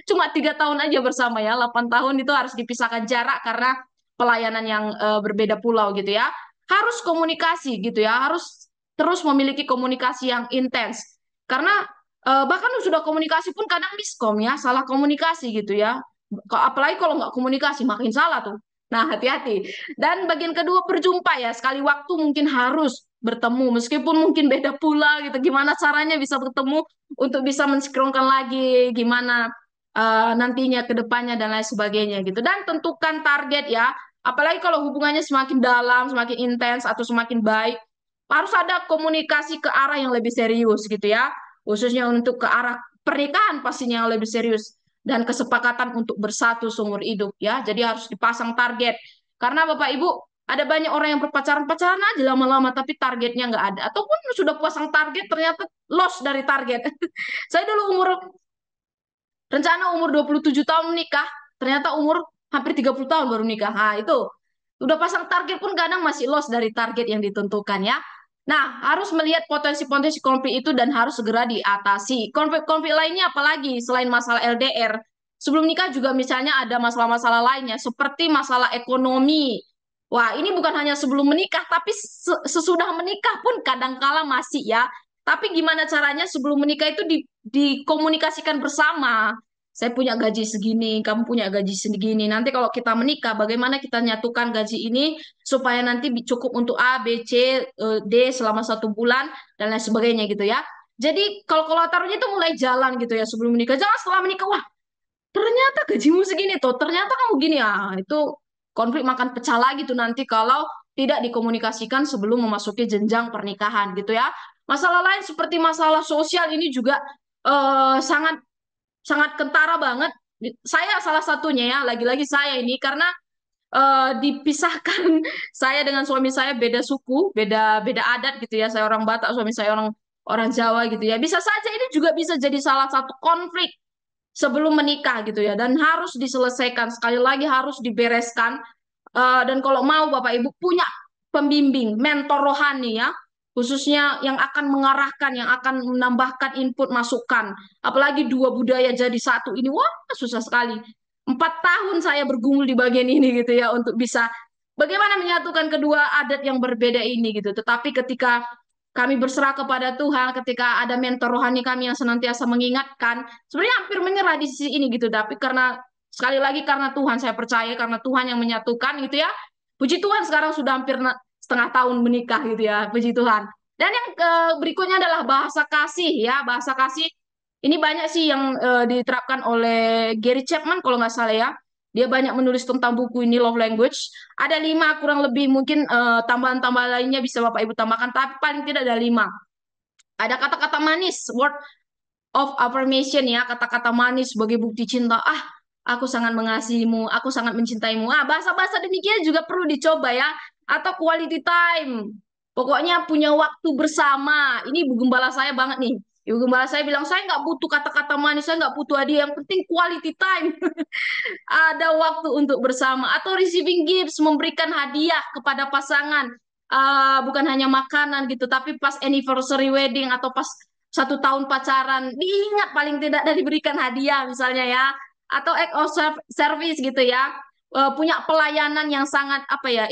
Cuma 3 tahun aja bersama ya, 8 tahun itu harus dipisahkan jarak karena pelayanan yang berbeda pulau gitu ya. Harus komunikasi gitu ya, harus terus memiliki komunikasi yang intens. Karena bahkan sudah komunikasi pun kadang miskom ya, salah komunikasi gitu ya. Apalagi kalau nggak komunikasi makin salah tuh. Nah, hati-hati. Dan bagian kedua, berjumpa ya. Sekali waktu mungkin harus bertemu, meskipun mungkin beda pula gitu. Gimana caranya bisa bertemu untuk bisa mensinkronkan lagi, gimana nantinya ke depannya dan lain sebagainya gitu. Dan tentukan target ya. Apalagi kalau hubungannya semakin dalam, semakin intens atau semakin baik, harus ada komunikasi ke arah yang lebih serius gitu ya. Khususnya untuk ke arah pernikahan pastinya yang lebih serius dan kesepakatan untuk bersatu seumur hidup ya. Jadi harus dipasang target. Karena Bapak Ibu ada banyak orang yang berpacaran-pacaran aja lama-lama tapi targetnya nggak ada. Ataupun sudah pasang target ternyata lost dari target. Saya dulu rencana umur 27 tahun menikah, ternyata umur hampir 30 tahun baru nikah. Nah, itu udah pasang target pun kadang masih lost dari target yang ditentukan ya. Nah, harus melihat potensi-potensi konflik itu dan harus segera diatasi. Konflik-konflik lainnya apalagi selain masalah LDR. Sebelum nikah juga misalnya ada masalah-masalah lainnya seperti masalah ekonomi. Wah, ini bukan hanya sebelum menikah, tapi sesudah menikah pun kadangkala masih ya. Tapi gimana caranya sebelum menikah itu dikomunikasikan bersama. Saya punya gaji segini, kamu punya gaji segini. Nanti kalau kita menikah, bagaimana kita nyatukan gaji ini supaya nanti cukup untuk A, B, C, D selama 1 bulan dan lain sebagainya gitu ya. Jadi kalkulatornya itu mulai jalan gitu ya sebelum menikah. Jangan setelah menikah, wah ternyata gajimu segini tuh, ternyata kamu gini ya. Itu konflik makan pecah lagi tuh nanti kalau tidak dikomunikasikan sebelum memasuki jenjang pernikahan gitu ya. Masalah lain seperti masalah sosial ini juga sangat sangat kentara banget. Saya salah satunya ya, lagi-lagi saya ini karena dipisahkan saya dengan suami saya beda suku, beda beda adat gitu ya. Saya orang Batak, suami saya orang orang Jawa gitu ya. Bisa saja ini juga bisa jadi salah satu konflik sebelum menikah gitu ya dan harus diselesaikan sekali lagi harus dibereskan. Dan kalau mau Bapak Ibu punya pembimbing, mentor rohani ya, khususnya yang akan mengarahkan, yang akan menambahkan input masukan. Apalagi dua budaya jadi satu ini, wah susah sekali. 4 tahun saya bergumul di bagian ini gitu ya untuk bisa bagaimana menyatukan kedua adat yang berbeda ini gitu. Tetapi ketika kami berserah kepada Tuhan, ketika ada mentor rohani kami yang senantiasa mengingatkan, sebenarnya hampir menyerah di sisi ini gitu. Tapi karena sekali lagi karena Tuhan saya percaya karena Tuhan yang menyatukan gitu ya. Puji Tuhan sekarang sudah hampir setengah tahun menikah gitu ya. Puji Tuhan. Dan yang berikutnya adalah bahasa kasih ya. Bahasa kasih ini banyak sih yang diterapkan oleh Gary Chapman kalau nggak salah ya. Dia banyak menulis tentang buku ini Love Language. Ada 5 kurang lebih mungkin tambahan-tambahan lainnya bisa Bapak Ibu tambahkan. Tapi paling tidak ada 5. Ada kata-kata manis, word of affirmation ya, kata-kata manis sebagai bukti cinta. Ah, aku sangat mengasihimu, aku sangat mencintaimu. Ah, bahasa-bahasa demikian juga perlu dicoba ya. Atau quality time. Pokoknya punya waktu bersama. Ini ibu gembala saya banget nih. Ibu gembala saya bilang, saya nggak butuh kata-kata manis, saya nggak butuh hadiah. Yang penting quality time. Ada waktu untuk bersama. Atau receiving gifts, memberikan hadiah kepada pasangan. Bukan hanya makanan gitu, tapi pas anniversary wedding atau pas 1 tahun pacaran, diingat paling tidak dari berikan hadiah misalnya ya, atau act of service gitu ya. Punya pelayanan yang sangat apa ya,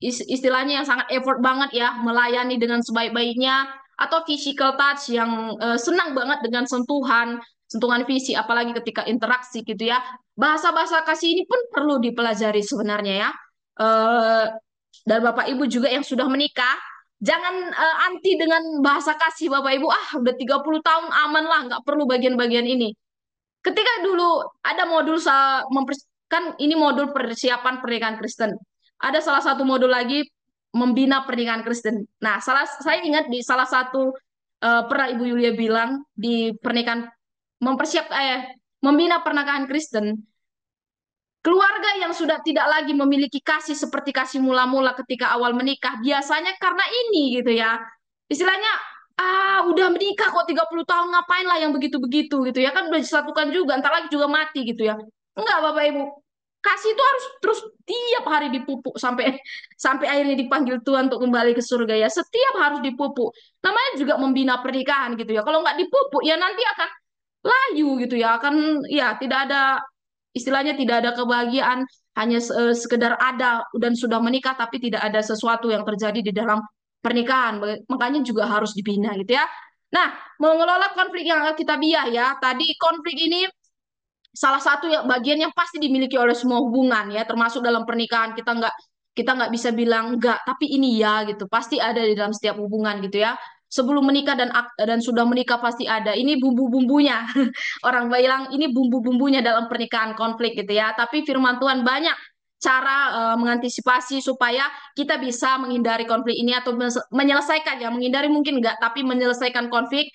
istilahnya yang sangat effort banget ya, melayani dengan sebaik-baiknya, atau physical touch yang senang banget dengan sentuhan, sentuhan fisik, apalagi ketika interaksi gitu ya. Bahasa-bahasa kasih ini pun perlu dipelajari sebenarnya ya. Eh, dan Bapak Ibu juga yang sudah menikah, jangan anti dengan bahasa kasih Bapak Ibu. Ah, udah 30 tahun aman lah, nggak perlu bagian-bagian ini. Ketika dulu ada modul kan ini modul persiapan pernikahan Kristen. Ada salah satu modul lagi membina pernikahan Kristen. Nah, saya ingat di salah satu pernah Ibu Yulia bilang di pernikahan membina pernikahan Kristen. Keluarga yang sudah tidak lagi memiliki kasih seperti kasih mula-mula ketika awal menikah, biasanya karena ini gitu ya. Istilahnya, udah menikah kok 30 tahun, ngapain lah yang begitu-begitu gitu ya. Kan udah disatukan juga, ntar lagi juga mati gitu ya. Enggak Bapak Ibu. Kasih itu harus terus tiap hari dipupuk sampai sampai akhirnya dipanggil Tuhan untuk kembali ke surga ya. Setiap harus dipupuk. Namanya juga membina pernikahan gitu ya. Kalau nggak dipupuk ya nanti akan layu gitu ya. Akan ya tidak ada istilahnya tidak ada kebahagiaan, hanya sekedar ada dan sudah menikah tapi tidak ada sesuatu yang terjadi di dalam pernikahan. Makanya juga harus dibina gitu ya. Nah, mengelola konflik yang kita biah ya. Tadi konflik ini salah satu yang bagian yang pasti dimiliki oleh semua hubungan ya, termasuk dalam pernikahan. Kita nggak bisa bilang enggak, tapi ini ya gitu. Pasti ada di dalam setiap hubungan gitu ya. sebelum menikah dan sudah menikah pasti ada. Ini bumbu-bumbunya. Orang bilang ini bumbu-bumbunya dalam pernikahan konflik gitu ya. Tapi firman Tuhan banyak cara mengantisipasi supaya kita bisa menghindari konflik ini atau menyelesaikan ya. Menghindari mungkin enggak, tapi menyelesaikan konflik.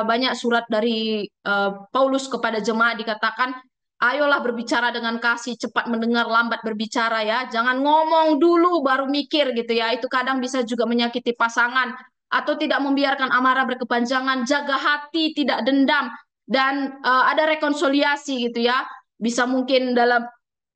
Banyak surat dari Paulus kepada jemaat dikatakan, ayolah berbicara dengan kasih, cepat mendengar, lambat berbicara ya. Jangan ngomong dulu baru mikir gitu ya. Itu kadang bisa juga menyakiti pasangan atau tidak membiarkan amarah berkepanjangan, jaga hati, tidak dendam dan ada rekonsiliasi gitu ya. Bisa mungkin dalam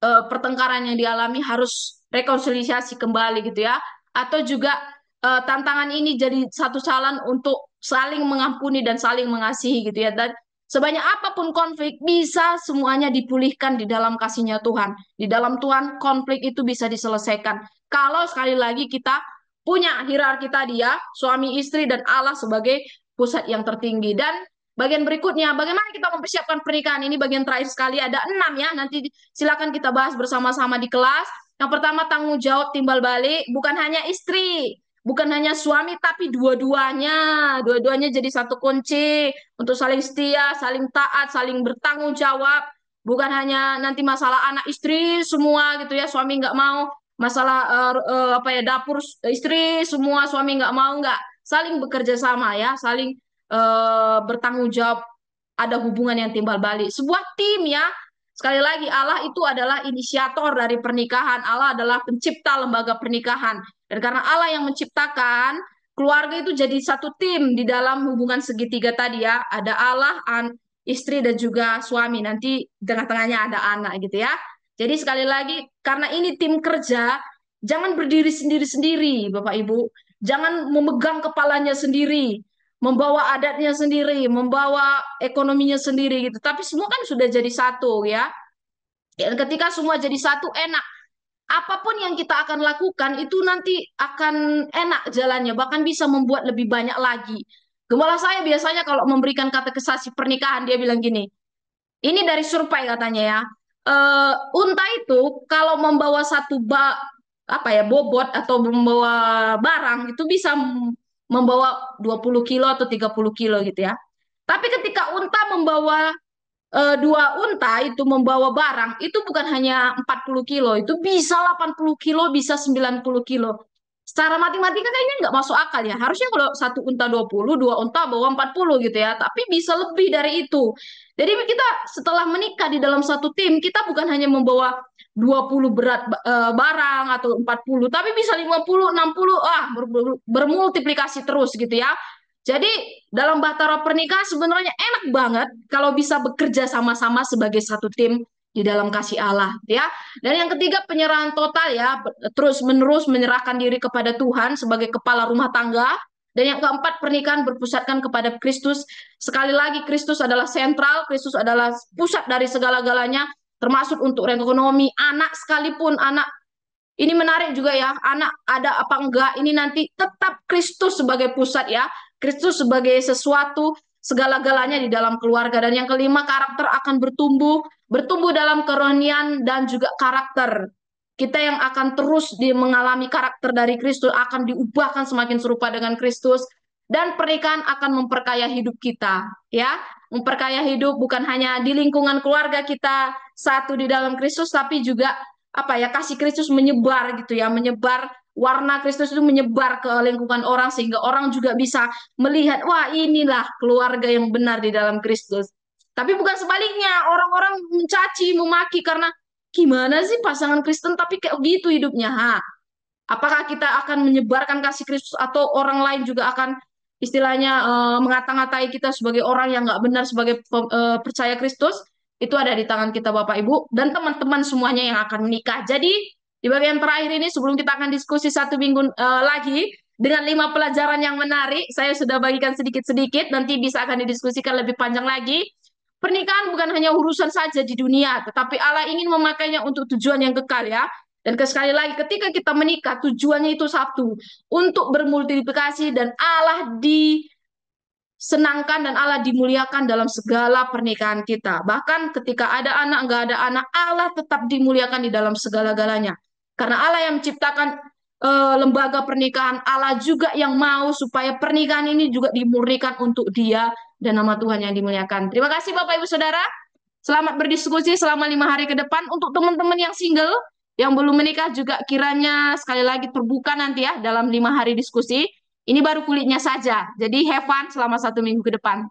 pertengkaran yang dialami harus rekonsiliasi kembali gitu ya. Atau juga tantangan ini jadi satu jalan untuk saling mengampuni dan saling mengasihi gitu ya. Dan sebanyak apapun konflik, bisa semuanya dipulihkan di dalam kasihnya Tuhan. Di dalam Tuhan, konflik itu bisa diselesaikan. Kalau sekali lagi kita punya hierarki tadi ya, suami istri dan Allah sebagai pusat yang tertinggi. Dan bagian berikutnya, bagaimana kita mempersiapkan pernikahan ini, bagian terakhir sekali, ada 6 ya, nanti silakan kita bahas bersama-sama di kelas. Yang pertama, tanggung jawab timbal balik, bukan hanya istri, bukan hanya suami, tapi dua-duanya. Dua-duanya jadi satu kunci untuk saling setia, saling taat, saling bertanggung jawab. Bukan hanya nanti masalah anak istri semua gitu ya, suami nggak mau. Masalah apa ya, dapur istri semua, suami nggak mau, nggak. Saling bekerja sama ya, saling bertanggung jawab, ada hubungan yang timbal balik. Sebuah tim ya, sekali lagi Allah itu adalah inisiator dari pernikahan. Allah adalah pencipta lembaga pernikahan. Dan karena Allah yang menciptakan, keluarga itu jadi satu tim di dalam hubungan segitiga tadi ya. Ada Allah, istri dan juga suami. Nanti di tengah-tengahnya ada anak gitu ya. Jadi sekali lagi, karena ini tim kerja, jangan berdiri sendiri-sendiri Bapak Ibu. Jangan memegang kepalanya sendiri, membawa adatnya sendiri, membawa ekonominya sendiri gitu. Tapi semua kan sudah jadi satu ya. Dan ketika semua jadi satu, enak. Apapun yang kita akan lakukan itu nanti akan enak jalannya, bahkan bisa membuat lebih banyak lagi. Gembala saya biasanya kalau memberikan katekisasi pernikahan, dia bilang gini, ini dari survei katanya ya, unta itu kalau membawa apa ya, bobot atau membawa barang itu bisa membawa 20 kilo atau 30 kilo gitu ya. Tapi ketika unta membawa dua unta itu membawa barang, itu bukan hanya 40 kilo, itu bisa 80 kilo, bisa 90 kilo. Secara matematika kayaknya nggak masuk akal ya. Harusnya kalau satu unta 20, dua unta bawa 40 gitu ya. Tapi bisa lebih dari itu. Jadi kita setelah menikah di dalam satu tim, kita bukan hanya membawa 20 berat barang atau 40, tapi bisa 50, 60, bermultiplikasi terus gitu ya. Jadi dalam Bahtera Pernikahan sebenarnya enak banget kalau bisa bekerja sama-sama sebagai satu tim di dalam kasih Allah ya. Dan yang ketiga, penyerahan total ya, terus-menerus menyerahkan diri kepada Tuhan sebagai kepala rumah tangga. Dan yang keempat, pernikahan berpusatkan kepada Kristus. Sekali lagi, Kristus adalah sentral, Kristus adalah pusat dari segala-galanya, termasuk untuk ekonomi anak sekalipun. Anak ini menarik juga ya, anak ada apa enggak, ini nanti tetap Kristus sebagai pusat ya. Kristus sebagai sesuatu, segala-galanya di dalam keluarga. Dan yang kelima, karakter akan bertumbuh dalam kerohanian dan juga karakter. Kita yang akan terus mengalami karakter dari Kristus, akan diubahkan semakin serupa dengan Kristus. Dan pernikahan akan memperkaya hidup kita, ya. Memperkaya hidup bukan hanya di lingkungan keluarga kita satu di dalam Kristus, tapi juga apa ya, kasih Kristus menyebar gitu ya, menyebar, warna Kristus itu menyebar ke lingkungan orang sehingga orang juga bisa melihat, wah inilah keluarga yang benar di dalam Kristus. Tapi bukan sebaliknya, orang-orang mencaci, memaki karena gimana sih pasangan Kristen tapi kayak gitu hidupnya. Apakah kita akan menyebarkan kasih Kristus atau orang lain juga akan istilahnya mengata-ngatai kita sebagai orang yang nggak benar sebagai percaya Kristus? Itu ada di tangan kita Bapak Ibu dan teman-teman semuanya yang akan menikah. Jadi di bagian terakhir ini sebelum kita akan diskusi satu minggu lagi dengan 5 pelajaran yang menarik, saya sudah bagikan sedikit-sedikit, nanti bisa akan didiskusikan lebih panjang lagi. Pernikahan bukan hanya urusan saja di dunia, tetapi Allah ingin memakainya untuk tujuan yang kekal ya. Dan sekali lagi ketika kita menikah tujuannya itu satu, untuk bermultiplikasi dan Allah disenangkan dan Allah dimuliakan dalam segala pernikahan kita. Bahkan ketika ada anak, nggak ada anak, Allah tetap dimuliakan di dalam segala-galanya. Karena Allah yang menciptakan lembaga pernikahan Allah juga yang mau supaya pernikahan ini juga dimurnikan untuk dia dan nama Tuhan yang dimuliakan. Terima kasih Bapak Ibu Saudara. Selamat berdiskusi selama 5 hari ke depan. Untuk teman-teman yang single, yang belum menikah juga kiranya sekali lagi terbuka nanti ya dalam 5 hari diskusi. Ini baru kulitnya saja. Jadi have fun selama 1 minggu ke depan.